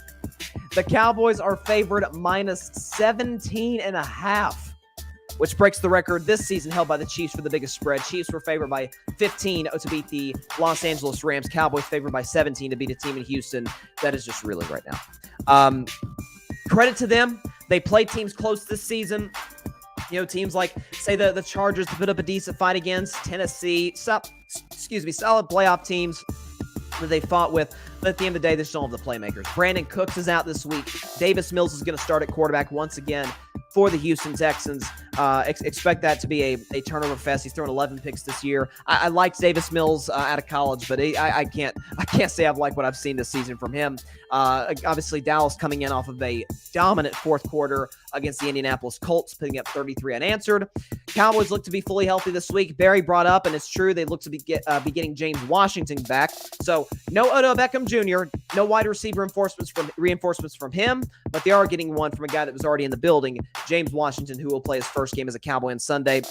Speaker 1: The Cowboys are favored minus 17.5, which breaks the record this season held by the Chiefs for the biggest spread. Chiefs were favored by 15 to beat the Los Angeles Rams. Cowboys favored by 17 to beat a team in Houston that is just really right now. Credit to them. They played teams close this season. You know, teams like, say, the Chargers to put up a decent fight against. Tennessee, solid playoff teams that they fought with. But at the end of the day, they just don't have the playmakers. Brandon Cooks is out this week. Davis Mills is going to start at quarterback once again for the Houston Texans. Expect that to be a turnover fest. He's thrown 11 picks this year. I liked Davis Mills out of college, but I can't say I've liked what I've seen this season from him. Obviously, Dallas coming in off of a dominant fourth quarter against the Indianapolis Colts, putting up 33 unanswered. Cowboys look to be fully healthy this week. Barry brought up, and it's true, they look to be getting James Washington back. So no Odell Beckham Jr., no wide receiver reinforcements from him, but they are getting one from a guy that was already in the building, James Washington, who will play his first game as a Cowboy on Sunday.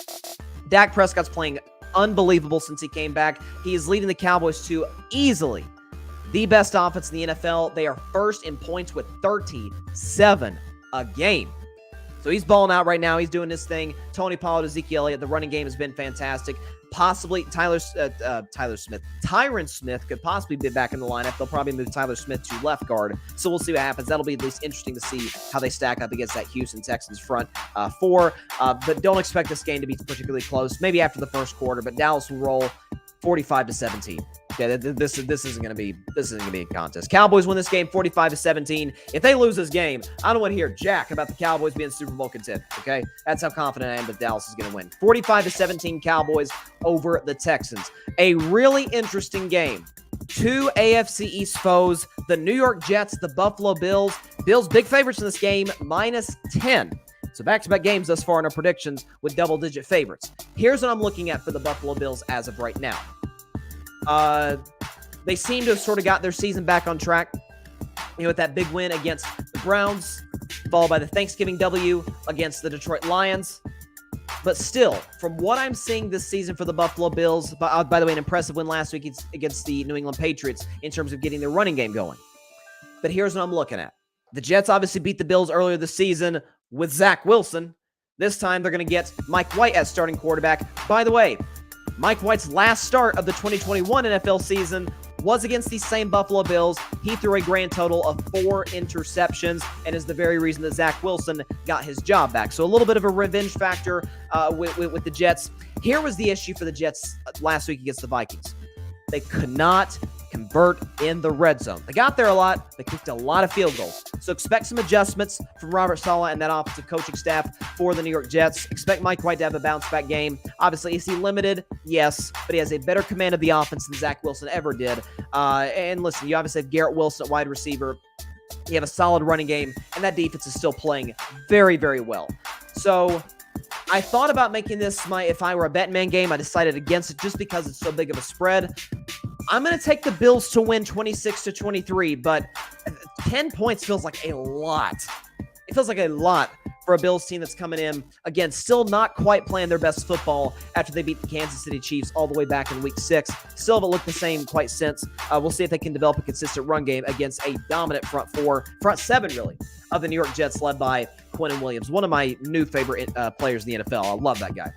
Speaker 1: Dak Prescott's playing unbelievable since he came back. He is leading the Cowboys to easily the best offense in the NFL. They are first in points with 37 a game. So he's balling out right now. He's doing this thing. Tony Pollard, Ezekiel Elliott, the running game has been fantastic. Possibly Tyron Smith could possibly be back in the lineup. They'll probably move Tyler Smith to left guard. So we'll see what happens. That'll be at least interesting to see how they stack up against that Houston Texans front four. But don't expect this game to be particularly close. Maybe after the first quarter, but Dallas will roll 45-17. Okay, this isn't going to be a contest. Cowboys win this game 45-17. If they lose this game, I don't want to hear jack about the Cowboys being Super Bowl contender. Okay, that's how confident I am that Dallas is going to win. 45-17 Cowboys over the Texans. A really interesting game. 2 AFC East foes, the New York Jets, the Buffalo Bills. Bills big favorites in this game, minus 10. So back-to-back games thus far in our predictions with double-digit favorites. Here's what I'm looking at for the Buffalo Bills as of right now. They seem to have sort of got their season back on track. You know, with that big win against the Browns, followed by the Thanksgiving W against the Detroit Lions. But still, from what I'm seeing this season for the Buffalo Bills, by the way, an impressive win last week against the New England Patriots in terms of getting their running game going. But here's what I'm looking at. The Jets obviously beat the Bills earlier this season with Zach Wilson. This time they're going to get Mike White as starting quarterback. By the way, Mike White's last start of the 2021 NFL season was against these same Buffalo Bills. He threw a grand total of 4 interceptions and is the very reason that Zach Wilson got his job back. So a little bit of a revenge factor with the Jets. Here was the issue for the Jets last week against the Vikings. They could not convert in the red zone. They got there a lot. They kicked a lot of field goals. So expect some adjustments from Robert Saleh and that offensive coaching staff for the New York Jets. Expect Mike White to have a bounce-back game. Obviously, is he limited? Yes, but he has a better command of the offense than Zach Wilson ever did. And listen, you obviously have Garrett Wilson at wide receiver. You have a solid running game, and that defense is still playing very, very well. So I thought about making this if I were a Bettin Man game. I decided against it just because it's so big of a spread. I'm going to take the Bills to win 26-23, but 10 points feels like a lot. It feels like a lot for a Bills team that's coming in, again, still not quite playing their best football after they beat the Kansas City Chiefs all the way back in Week 6. Still haven't looked the same quite since. We'll see if they can develop a consistent run game against a dominant front seven, really, of the New York Jets led by Quinnen Williams, one of my new favorite players in the NFL. I love that guy.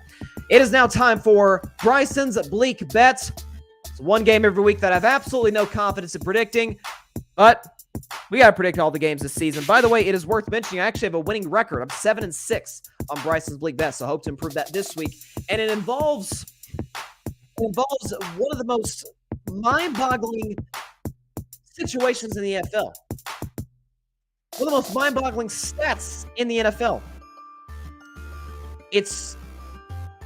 Speaker 1: It is now time for Bryson's Bleak Bets. It's one game every week that I have absolutely no confidence in predicting, but we got to predict all the games this season. By the way, it is worth mentioning, I actually have a winning record. I'm 7-6 on Bryson's Bleak Bets, so I hope to improve that this week. And it involves one of the most mind-boggling situations in the NFL. One of the most mind-boggling stats in the NFL. It's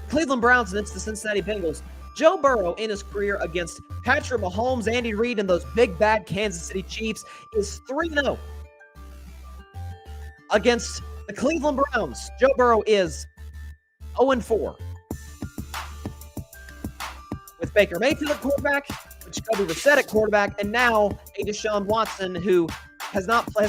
Speaker 1: Cleveland Browns and it's the Cincinnati Bengals. Joe Burrow in his career against Patrick Mahomes, Andy Reid, and those big bad Kansas City Chiefs is 3-0. Against the Cleveland Browns, Joe Burrow is 0-4. With Baker Mayfield at quarterback, with Jacoby Brissett at quarterback, and now a Deshaun Watson who has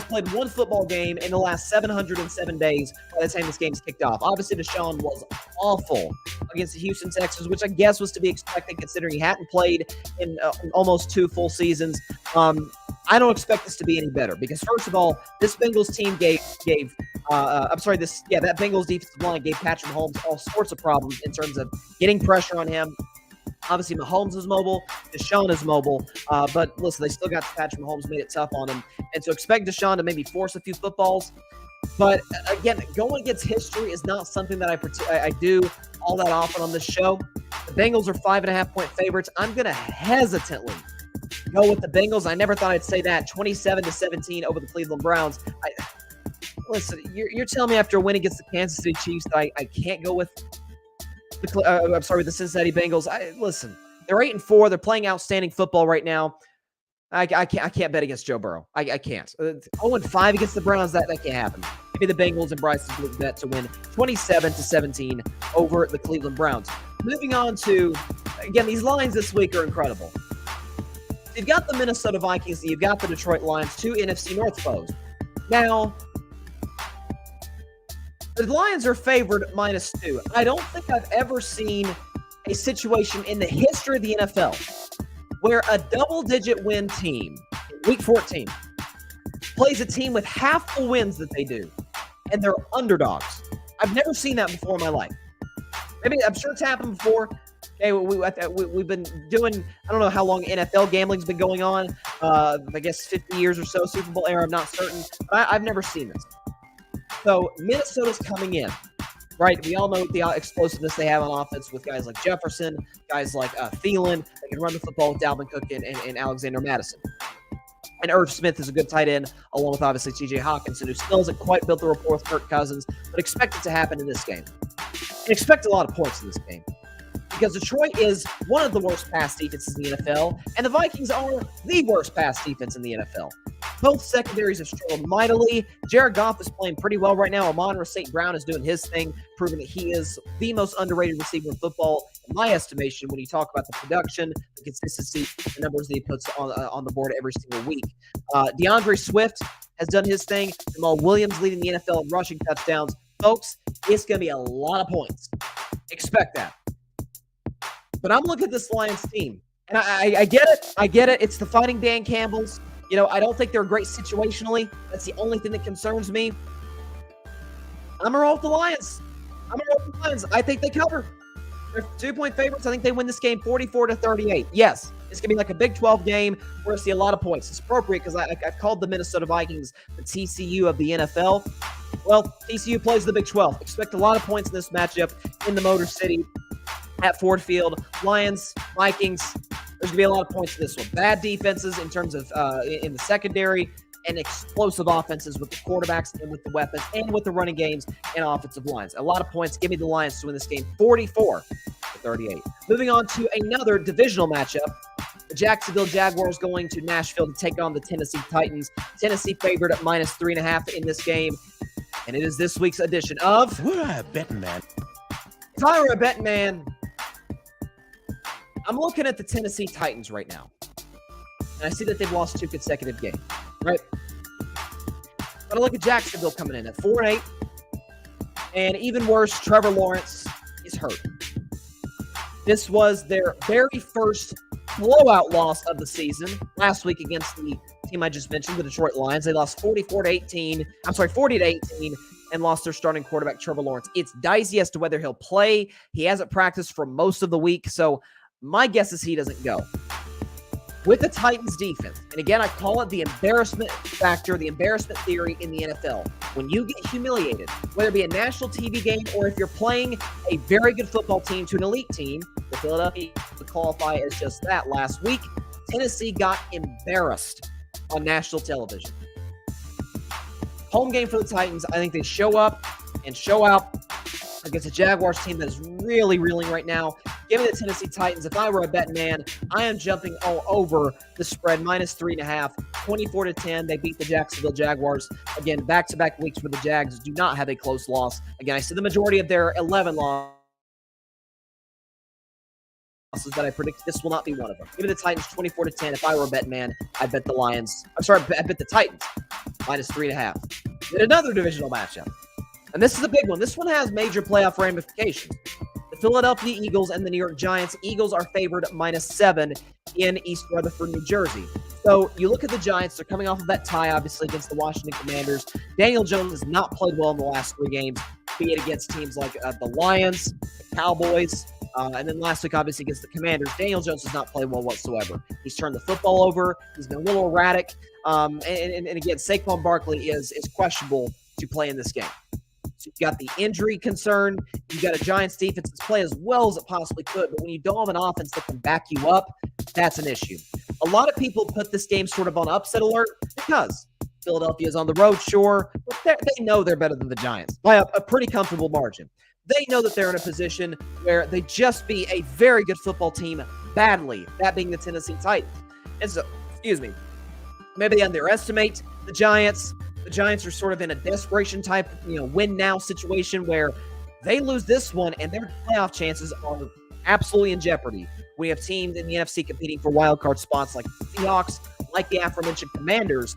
Speaker 1: played one football game in the last 707 days by the time this game's kicked off. Obviously, Deshaun was awful against the Houston Texans, which I guess was to be expected considering he hadn't played in almost 2 full seasons. I don't expect this to be any better because, first of all, this Bengals team that Bengals defensive line gave Patrick Mahomes all sorts of problems in terms of getting pressure on him. Obviously, Mahomes is mobile. Deshaun is mobile. But listen, they still got Patrick Mahomes, made it tough on him. And so expect Deshaun to maybe force a few footballs. But again, going against history is not something that I do all that often on this show. The Bengals are 5.5-point favorites. I'm going to hesitantly go with the Bengals. I never thought I'd say that. 27-17 over the Cleveland Browns. Listen, you're telling me after a win against the Kansas City Chiefs that I can't go with the Cincinnati Bengals. Listen, they're 8-4. They're playing outstanding football right now. I can't bet against Joe Burrow. I can't. 0-5 against the Browns. That can't happen. Maybe the Bengals and Bryson Bleak bet to win 27-17 over the Cleveland Browns. Moving on to, again, these lines this week are incredible. You've got the Minnesota Vikings and you've got the Detroit Lions, 2 NFC North foes. Now, the Lions are favored -2. I don't think I've ever seen a situation in the history of the NFL where a double-digit win team, Week 14, plays a team with half the wins that they do, and they're underdogs. I've never seen that before in my life. Maybe I'm sure it's happened before. Okay, we've been doing, I don't know how long NFL gambling's been going on. I guess 50 years or so, Super Bowl era, I'm not certain. But I've never seen this. So Minnesota's coming in, right? We all know the explosiveness they have on offense with guys like Jefferson, guys like Thielen. They can run the football with Dalvin Cook and Alexander Madison. And Irv Smith is a good tight end, along with obviously T.J. Hawkinson, who still hasn't quite built the rapport with Kirk Cousins, but expect it to happen in this game. And expect a lot of points in this game. Because Detroit is one of the worst pass defenses in the NFL, and the Vikings are the worst pass defense in the NFL. Both secondaries have struggled mightily. Jared Goff is playing pretty well right now. Amon-Ra St. Brown is doing his thing, proving that he is the most underrated receiver in football, in my estimation, when you talk about the production, the consistency, the numbers that he puts on the board every single week. DeAndre Swift has done his thing. Jamal Williams leading the NFL in rushing touchdowns. Folks, it's going to be a lot of points. Expect that. But I'm looking at this Lions team, and I get it. I get it. It's the Fighting Dan Campbells. You know, I don't think they're great situationally. That's the only thing that concerns me. I'm going to roll with the Lions. I think they cover. They're 2-point favorites. I think they win this game 44-38. Yes, it's going to be like a Big 12 game. We're going to see a lot of points. It's appropriate because I've called the Minnesota Vikings the TCU of the NFL. Well, TCU plays the Big 12. Expect a lot of points in this matchup in the Motor City at Ford Field. Lions, Vikings, there's going to be a lot of points in this one. Bad defenses in terms of in the secondary, and explosive offenses with the quarterbacks and with the weapons and with the running games and offensive lines. A lot of points. Give me the Lions to win this game 44-38. Moving on to another divisional matchup. The Jacksonville Jaguars going to Nashville to take on the Tennessee Titans. Tennessee favored at -3.5 in this game. And it is this week's edition of
Speaker 4: We're a Bettin Man.
Speaker 1: If I were a betting man, I'm looking at the Tennessee Titans right now. And I see that they've lost 2 consecutive games, right? But I look at Jacksonville coming in at 4-8. And even worse, Trevor Lawrence is hurt. This was their very first blowout loss of the season last week against the team I just mentioned, the Detroit Lions. They lost 40-18, and lost their starting quarterback, Trevor Lawrence. It's dicey as to whether he'll play. He hasn't practiced for most of the week, so my guess is he doesn't go. With the Titans defense, and again, I call it the embarrassment factor, the embarrassment theory in the NFL. When you get humiliated, whether it be a national TV game or if you're playing a very good football team to an elite team, the Philadelphia would qualify as just that last week. Tennessee got embarrassed on national television. Home game for the Titans. I think they show up and show out against a Jaguars team that is really reeling right now. Give me the Tennessee Titans. If I were a Bettin Man, I am jumping all over the spread, minus 3.5, 24-10. They beat the Jacksonville Jaguars. Again, back-to-back weeks where the Jags do not have a close loss. Again, I see the majority of their 11 losses that I predict. This will not be one of them. Give me the Titans 24-10. If I were a Bettin Man, I'd bet the Lions. I bet the Titans, minus 3.5. Then another divisional matchup. And this is a big one. This one has major playoff ramifications. The Philadelphia Eagles and the New York Giants. Eagles are favored -7 in East Rutherford, New Jersey. So you look at the Giants. They're coming off of that tie, obviously, against the Washington Commanders. Daniel Jones has not played well in the last 3 games, be it against teams like the Lions, the Cowboys, and then last week, obviously, against the Commanders. Daniel Jones has not played well whatsoever. He's turned the football over. He's been a little erratic. And again, Saquon Barkley is questionable to play in this game. So you've got the injury concern. You've got a Giants defense that's played as well as it possibly could. But when you don't have an offense that can back you up, that's an issue. A lot of people put this game sort of on upset alert because Philadelphia is on the road, sure, but they know they're better than the Giants by a pretty comfortable margin. They know that they're in a position where they just beat a very good football team badly, that being the Tennessee Titans. And so, maybe they underestimate the Giants. The Giants are sort of in a desperation type, win now situation where they lose this one and their playoff chances are absolutely in jeopardy. We have teams in the NFC competing for wildcard spots like the Seahawks, like the aforementioned Commanders.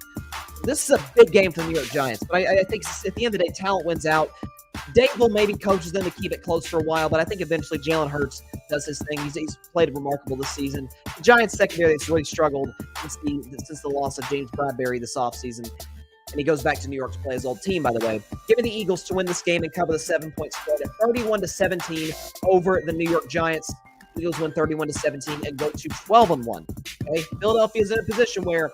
Speaker 1: This is a big game for the New York Giants, but I think at the end of the day, talent wins out. Dable maybe coaches them to keep it close for a while, but I think eventually Jalen Hurts does his thing. He's played remarkable this season. The Giants secondary has really struggled since the loss of James Bradberry this offseason. And he goes back to New York to play his old team, by the way. Give me the Eagles to win this game and cover the 7-point spread at 31-17 over the New York Giants. Eagles win 31-17 and go to 12-1. Okay, Philadelphia is in a position where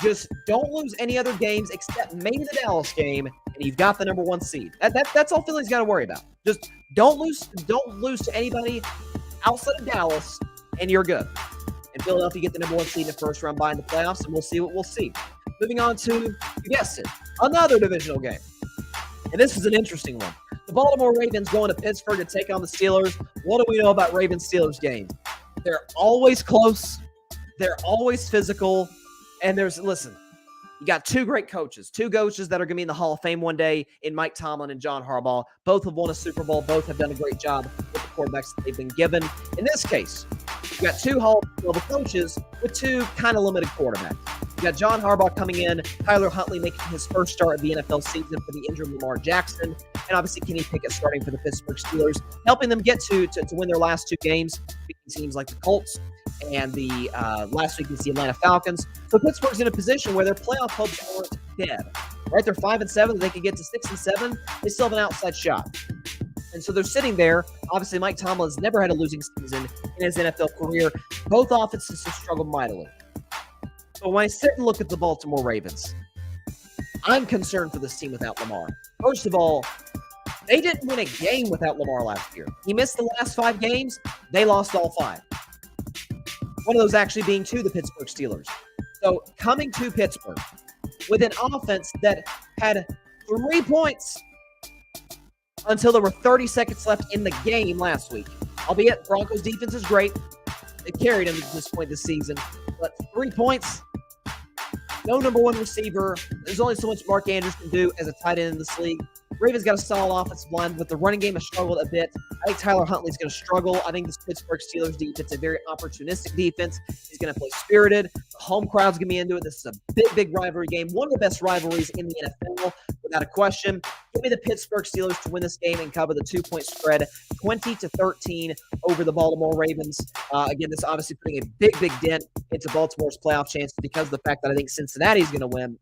Speaker 1: just don't lose any other games except maybe the Dallas game, and you've got the number 1 seed. That's all Philly's got to worry about. Just don't lose to anybody outside of Dallas, and you're good. And Philadelphia get the number 1 seed in the first round bye in the playoffs, and we'll see what we'll see. Moving on to, you guessed it, another divisional game. And this is an interesting one. The Baltimore Ravens going to Pittsburgh to take on the Steelers. What do we know about Ravens-Steelers games? They're always close. They're always physical. And listen, you got 2 great coaches, 2 coaches that are going to be in the Hall of Fame one day in Mike Tomlin and John Harbaugh. Both have won a Super Bowl. Both have done a great job with the quarterbacks that they've been given. In this case, you got 2 Hall-level coaches with 2 kind of limited quarterbacks. You got John Harbaugh coming in, Tyler Huntley making his first start of the NFL season for the injured Lamar Jackson, and obviously Kenny Pickett starting for the Pittsburgh Steelers, helping them get to win their last 2 games, beating teams like the Colts and the last week against the Atlanta Falcons. So Pittsburgh's in a position where their playoff hopes aren't dead. Right? They're 5-7. They could get to 6-7. They still have an outside shot. And so they're sitting there. Obviously, Mike Tomlin has never had a losing season in his NFL career. Both offenses have struggled mightily. But when I sit and look at the Baltimore Ravens, I'm concerned for this team without Lamar. First of all, they didn't win a game without Lamar last year. He missed the last 5 games. They lost all 5. One of those actually being to the Pittsburgh Steelers. So coming to Pittsburgh with an offense that had 3 points until there were 30 seconds left in the game last week. Albeit Broncos defense is great. They carried him to this point this season. But 3 points, no number 1 receiver. There's only so much Mark Andrews can do as a tight end in this league. Ravens got a solid offensive line, but the running game has struggled a bit. I think Tyler Huntley's going to struggle. I think this Pittsburgh Steelers defense is a very opportunistic defense. He's going to play spirited. The home crowd's going to be into it. This is a big, big rivalry game. One of the best rivalries in the NFL, without a question. Give me the Pittsburgh Steelers to win this game and cover the 2-point spread, 20-13 over the Baltimore Ravens. Again, this obviously putting a big, big dent into Baltimore's playoff chances because of the fact that I think Cincinnati's going to win,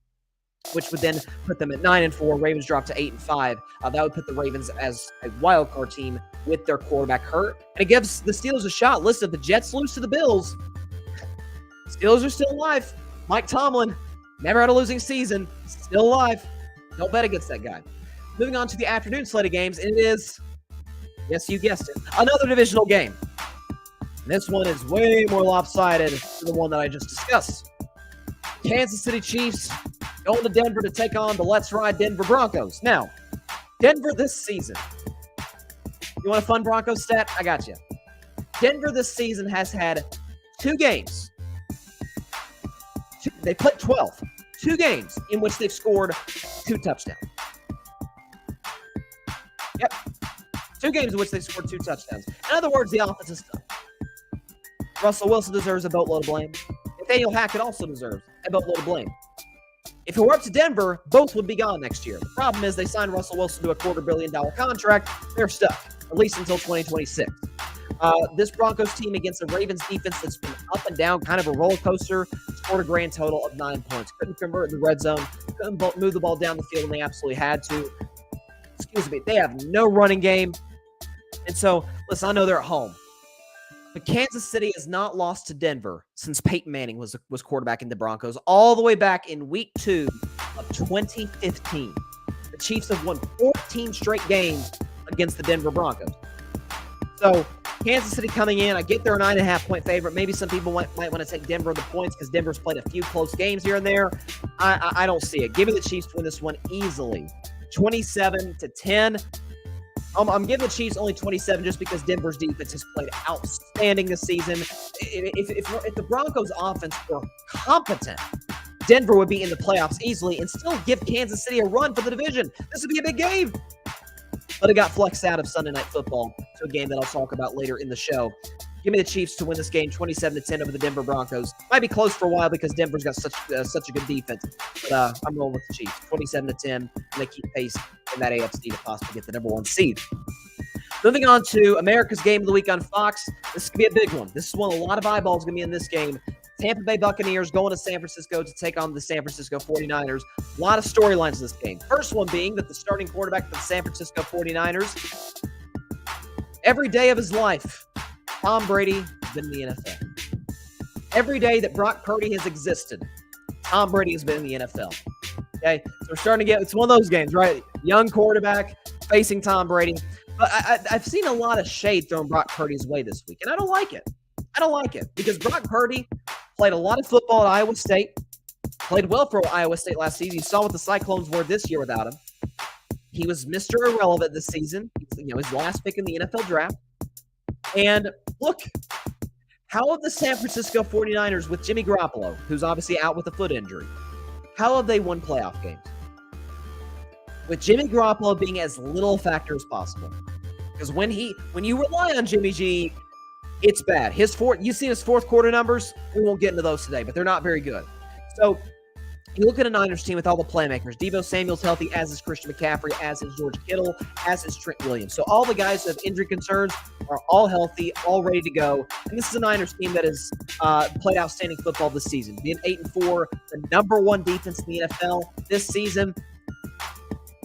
Speaker 1: which would then put them at 9-4. Ravens drop to 8-5. That would put the Ravens as a wild card team with their quarterback hurt. And it gives the Steelers a shot. Listen, if the Jets lose to the Bills, Steelers are still alive. Mike Tomlin, never had a losing season, still alive. Don't bet against that guy. Moving on to the afternoon slate of games, and it is, yes, you guessed it, another divisional game. And this one is way more lopsided than the one that I just discussed. Kansas City Chiefs going to Denver to take on the Let's Ride Denver Broncos. Now, Denver this season. You want a fun Broncos stat? I got you. Denver this season has had 2 games. They played 12. 2 games in which they've scored 2 touchdowns. Yep. 2 games in which they've scored 2 touchdowns. In other words, the offense is stuck. Russell Wilson deserves a boatload of blame. Nathaniel Hackett also deserves a boatload of blame. If it were up to Denver, both would be gone next year. The problem is they signed Russell Wilson to a $250 million contract. They're stuck, at least until 2026. This Broncos team against the Ravens defense that's been up and down, kind of a roller coaster, scored a grand total of 9 points. Couldn't convert in the red zone, couldn't move the ball down the field, and they absolutely had to. Excuse me, they have no running game. And so, listen, I know they're at home. But Kansas City has not lost to Denver since Peyton Manning was quarterbacking the Broncos all the way back in week 2 of 2015. The Chiefs have won 14 straight games against the Denver Broncos. So Kansas City coming in, I get they're a 9.5-point favorite. Maybe some people might want to take Denver the points because Denver's played a few close games here and there. I don't see it. Give me the Chiefs to win this one easily, 27-10. I'm giving the Chiefs only 27 just because Denver's defense has played outstanding this season. If the Broncos' offense were competent, Denver would be in the playoffs easily and still give Kansas City a run for the division. This would be a big game. But it got flexed out of Sunday Night Football to a game that I'll talk about later in the show. Give me the Chiefs to win this game 27-10 over the Denver Broncos. Might be close for a while because Denver's got such a good defense. But I'm rolling with the Chiefs. 27-10, and they keep pace in that AFC to possibly get the number 1 seed. Moving on to America's Game of the Week on Fox. This could be a big one. This is one a lot of eyeballs going to be in this game. Tampa Bay Buccaneers going to San Francisco to take on the San Francisco 49ers. A lot of storylines in this game. First one being that the starting quarterback for the San Francisco 49ers, every day of his life, Tom Brady has been in the NFL. Every day that Brock Purdy has existed, Tom Brady has been in the NFL. Okay, so we're starting to get, it's one of those games, right? Young quarterback facing Tom Brady. But I've seen a lot of shade thrown Brock Purdy's way this week, and I don't like it. I don't like it because Brock Purdy played a lot of football at Iowa State, played well for Iowa State last season. You saw what the Cyclones were this year without him. He was Mr. Irrelevant this season. His last pick in the NFL draft. And look, how have the San Francisco 49ers with Jimmy Garoppolo, who's obviously out with a foot injury, how have they won playoff games? With Jimmy Garoppolo being as little a factor as possible. Because when you rely on Jimmy G, it's bad. You've seen his fourth quarter numbers. We won't get into those today, but they're not very good. So you look at a Niners team with all the playmakers. Deebo Samuel's healthy, as is Christian McCaffrey, as is George Kittle, as is Trent Williams. So all the guys who have injury concerns are all healthy, all ready to go. And this is a Niners team that has played outstanding football this season. Being 8-4, the number 1 defense in the NFL this season.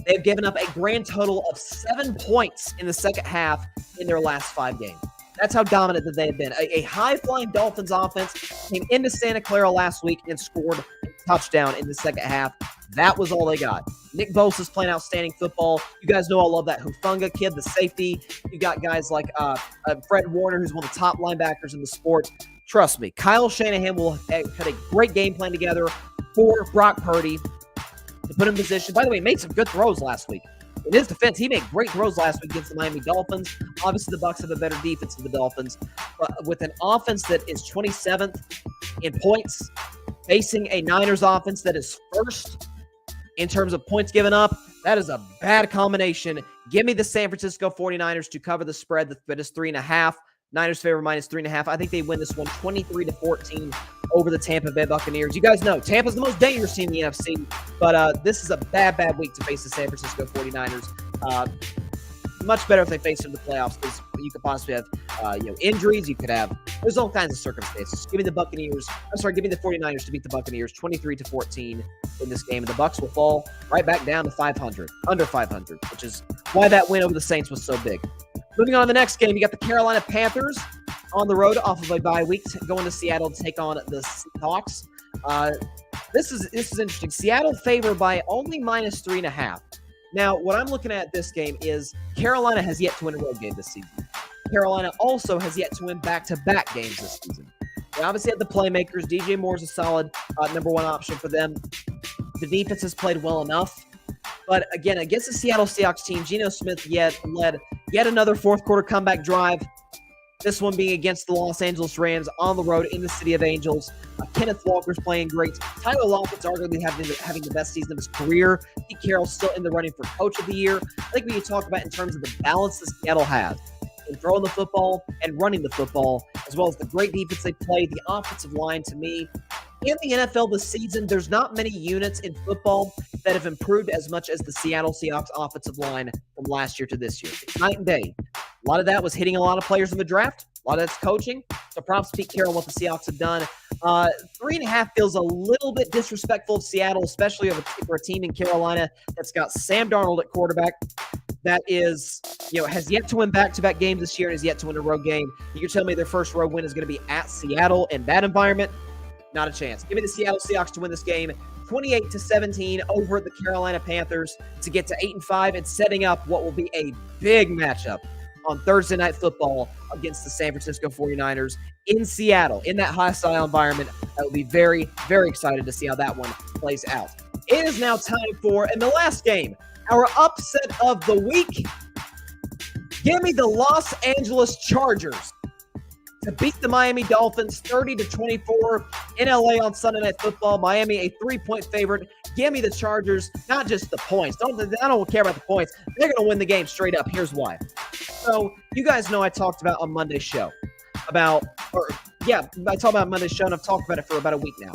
Speaker 1: They've given up a grand total of 7 points in the second half in their last 5 games. That's how dominant that they have been. A high-flying Dolphins offense came into Santa Clara last week and scored a touchdown in the second half. That was all they got. Nick Bosa's playing outstanding football. You guys know I love that Hufanga kid, the safety. You got guys like Fred Warner, who's one of the top linebackers in the sport. Trust me, Kyle Shanahan will put a great game plan together for Brock Purdy to put him in position. By the way, he made some good throws last week. In his defense, he made great throws last week against the Miami Dolphins. Obviously, the Bucs have a better defense than the Dolphins. But with an offense that is 27th in points, facing a Niners offense that is first in terms of points given up, That is a bad combination. Give me the San Francisco 49ers to cover the spread that is 3.5. Niners favor minus 3.5. I think they win this one 23-14 over the Tampa Bay Buccaneers. You guys know Tampa's the most dangerous team in the NFC, but this is a bad week to face the San Francisco 49ers. Much better if they face them in the playoffs, because you could possibly have injuries. You could have, there's all kinds of circumstances. Give me the 49ers to beat the Buccaneers 23-14 in this game. And the Bucs will fall right back down to 500, under 500, which is why that win over the Saints was so big. Moving on to the next game, you got the Carolina Panthers on the road off of a bye week, going to Seattle to take on the Seahawks. This is interesting. Seattle favored by only minus 3.5. Now, what I'm looking at this game is Carolina has yet to win a road game this season. Carolina also has yet to win back-to-back games this season. They obviously have the playmakers. DJ Moore's a solid number one option for them. The defense has played well enough. But again, against the Seattle Seahawks team, Geno Smith led yet another fourth-quarter comeback drive. This one being against the Los Angeles Rams on the road in the City of Angels. Kenneth Walker's playing great. Tyler Lockett's arguably having the best season of his career. Pete Carroll's still in the running for Coach of the Year. I think we can talk about in terms of the balance that Seattle has in throwing the football and running the football, as well as the great defense they play, the offensive line. To me, in the NFL this season, there's not many units in football that have improved as much as the Seattle Seahawks offensive line from last year to this year. It's night and day. A lot of that was hitting a lot of players in the draft. A lot of that's coaching. So props to Pete Carroll, what the Seahawks have done. 3.5 feels a little bit disrespectful of Seattle, especially for a team in Carolina that's got Sam Darnold at quarterback. That is, has yet to win back-to-back games this year and has yet to win a road game. You can tell me their first road win is going to be at Seattle in that environment? Not a chance. Give me the Seattle Seahawks to win this game 28-17 over the Carolina Panthers to get to 8-5 and setting up what will be a big matchup on Thursday Night Football against the San Francisco 49ers in Seattle, in that hostile environment. I will be very, very excited to see how that one plays out. It is now time for, in the last game, our upset of the week. Give me the Los Angeles Chargers to beat the Miami Dolphins 30-24 in LA on Sunday Night Football. Miami, a 3-point favorite. Give me the Chargers, not just the points. I don't care about the points. They're going to win the game straight up. Here's why. So, you guys know I talked about on Monday's show I talked about Monday's show, and I've talked about it for about a week now.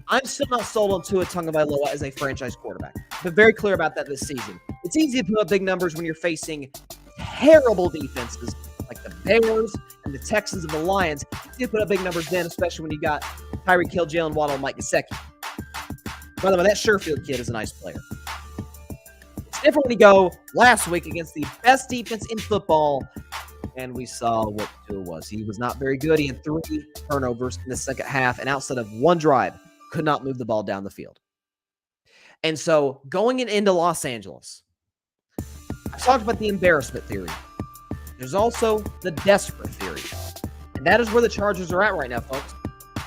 Speaker 1: I'm still not sold on Tua Tagovailoa as a franchise quarterback. I've been very clear about that this season. It's easy to put up big numbers when you're facing terrible defenses like the Bears and the Texans and the Lions. It's easy to put up big numbers then, especially when you got Tyreek Hill, Jalen Waddle, and Mike Gesicki. By the way, that Sherfield kid is a nice player. It's different when you go last week against the best defense in football, and we saw what Tua was. He was not very good. He had 3 turnovers in the second half, and outside of one drive, could not move the ball down the field. And so going into Los Angeles, I talked about the embarrassment theory. There's also the desperate theory. And that is where the Chargers are at right now, folks.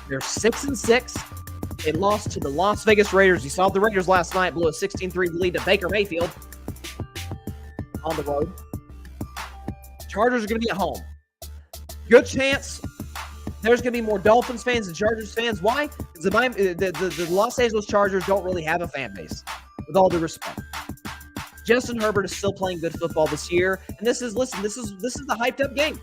Speaker 1: They're 6-6. They lost to the Las Vegas Raiders. You saw the Raiders last night blew a 16-3 lead to Baker Mayfield on the road. Chargers are going to be at home. Good chance there's going to be more Dolphins fans than Chargers fans. Why? Because the Los Angeles Chargers don't really have a fan base, with all due respect. Justin Herbert is still playing good football this year, and this is the hyped up game.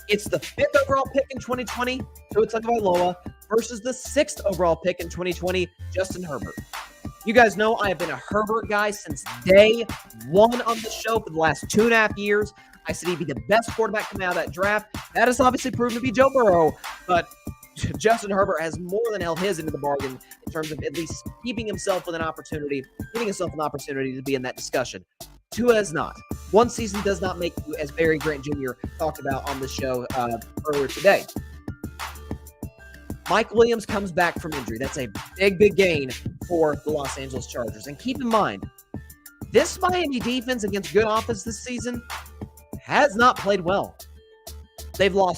Speaker 1: It's the 5th overall pick in 2020, Tua Tagovailoa, versus the 6th overall pick in 2020, Justin Herbert. You guys know I have been a Herbert guy since day one on the show for the last 2.5 years. I said he'd be the best quarterback coming out of that draft. That has obviously proven to be Joe Burrow, but Justin Herbert has more than held his into the bargain in terms of at least giving himself an opportunity to be in that discussion. Tua has not. One season does not make you, as Barry Grant Jr. talked about on the show earlier today. Mike Williams comes back from injury. That's a big, big gain for the Los Angeles Chargers. And keep in mind, this Miami defense against good offense this season has not played well. They gave up,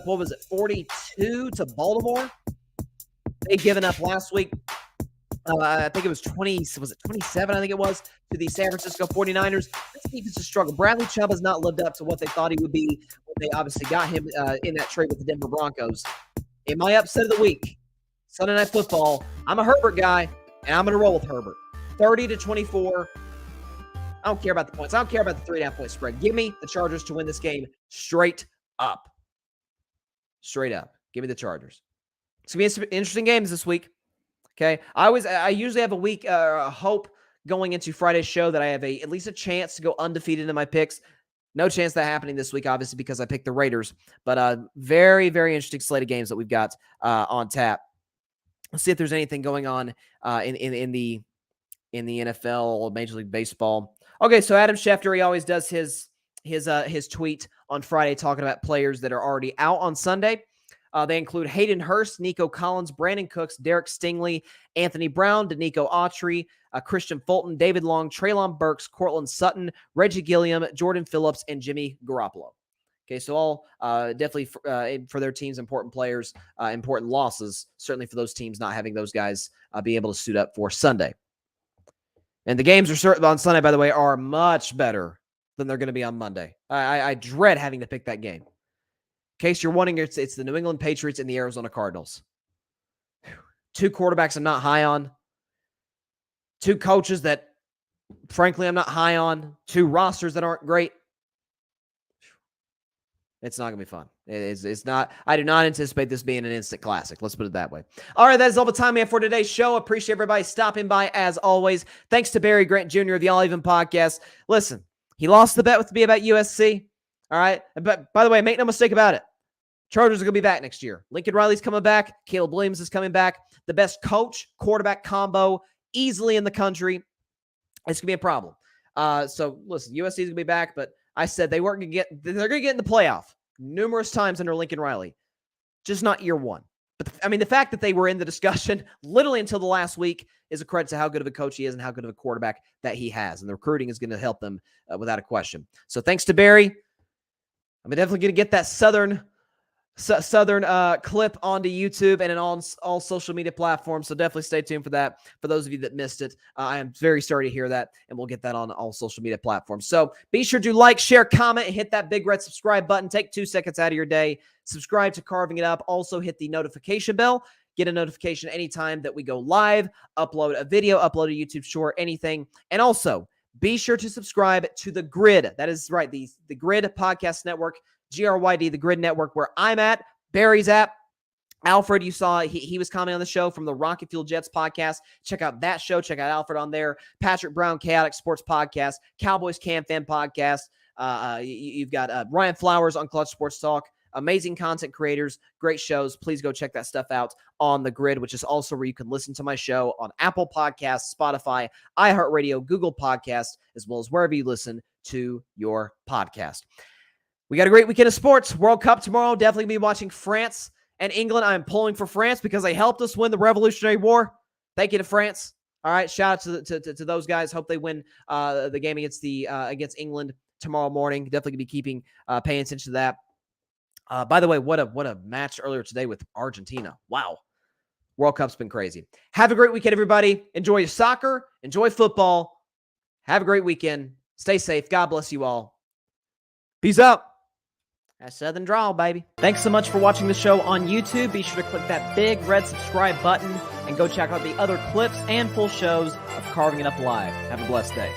Speaker 1: 42 to Baltimore? They'd given up last week, I think it was 27, I think it was, to the San Francisco 49ers. This defense has struggled. Bradley Chubb has not lived up to what they thought he would be when they obviously got him in that trade with the Denver Broncos. In my upset of the week, Sunday Night Football, I'm a Herbert guy. And I'm going to roll with Herbert. 30-24. I don't care about the points. I don't care about the 3.5-point spread. Give me the Chargers to win this game straight up. Straight up. Give me the Chargers. It's going to be interesting games this week. Okay. I usually have a week, a hope going into Friday's show that I have at least a chance to go undefeated in my picks. No chance of that happening this week, obviously, because I picked the Raiders. But very, very interesting slate of games that we've got on tap. Let's see if there's anything going on in the NFL or Major League Baseball. Okay, so Adam Schefter, he always does his tweet on Friday talking about players that are already out on Sunday. They include Hayden Hurst, Nico Collins, Brandon Cooks, Derek Stingley, Anthony Brown, Danico Autry, Christian Fulton, David Long, Treylon Burks, Cortland Sutton, Reggie Gilliam, Jordan Phillips, and Jimmy Garoppolo. Okay, so all definitely for their teams, important players, important losses, certainly for those teams not having those guys be able to suit up for Sunday. And the games are certain on Sunday, by the way, are much better than they're going to be on Monday. I dread having to pick that game. In case you're wondering, it's the New England Patriots and the Arizona Cardinals. Two quarterbacks I'm not high on. Two coaches that, frankly, I'm not high on. Two rosters that aren't great. It's not going to be fun. It's not. I do not anticipate this being an instant classic. Let's put it that way. All right, that is all the time we have for today's show. Appreciate everybody stopping by as always. Thanks to Barry Grant Jr. of the All Even Podcast. Listen, he lost the bet with me about USC. All right. But by the way, make no mistake about it. Chargers are going to be back next year. Lincoln Riley's coming back. Caleb Williams is coming back. The best coach, quarterback combo easily in the country. It's going to be a problem. So listen, USC is going to be back, but I said they're going to get in the playoff numerous times under Lincoln Riley. Just not year one. But the fact that they were in the discussion literally until the last week is a credit to how good of a coach he is and how good of a quarterback that he has. And the recruiting is going to help them without a question. So thanks to Barry. I'm definitely going to get that Southern clip onto YouTube and on all social media platforms. So definitely stay tuned for that. For those of you that missed it, I am very sorry to hear that, and we'll get that on all social media platforms. So be sure to like, share, comment, and hit that big red subscribe button. Take 2 seconds out of your day. Subscribe to Carving It Up. Also hit the notification bell. Get a notification anytime that we go live, upload a video, upload a YouTube short, anything. And also be sure to subscribe to The Grid. That is right, the Grid Podcast Network. GRYD, the Grid Network, where I'm at, Barry's at. Alfred, you saw, he was commenting on the show from the Rocket Fuel Jets podcast. Check out that show. Check out Alfred on there. Patrick Brown, Chaotic Sports Podcast. Cowboys Can Fan Podcast. You've got Ryan Flowers on Clutch Sports Talk. Amazing content creators, great shows. Please go check that stuff out on The Grid, which is also where you can listen to my show on Apple Podcasts, Spotify, iHeartRadio, Google Podcasts, as well as wherever you listen to your podcast. We got a great weekend of sports. World Cup tomorrow. Definitely be watching France and England. I'm pulling for France because they helped us win the Revolutionary War. Thank you to France. All right, shout out to those guys. Hope they win the game against England tomorrow morning. Definitely gonna be paying attention to that. By the way, what a match earlier today with Argentina. Wow, World Cup's been crazy. Have a great weekend, everybody. Enjoy your soccer. Enjoy football. Have a great weekend. Stay safe. God bless you all. Peace out. That's Southern Drawl, baby. Thanks so much for watching the show on YouTube. Be sure to click that big red subscribe button and go check out the other clips and full shows of Carving It Up Live. Have a blessed day.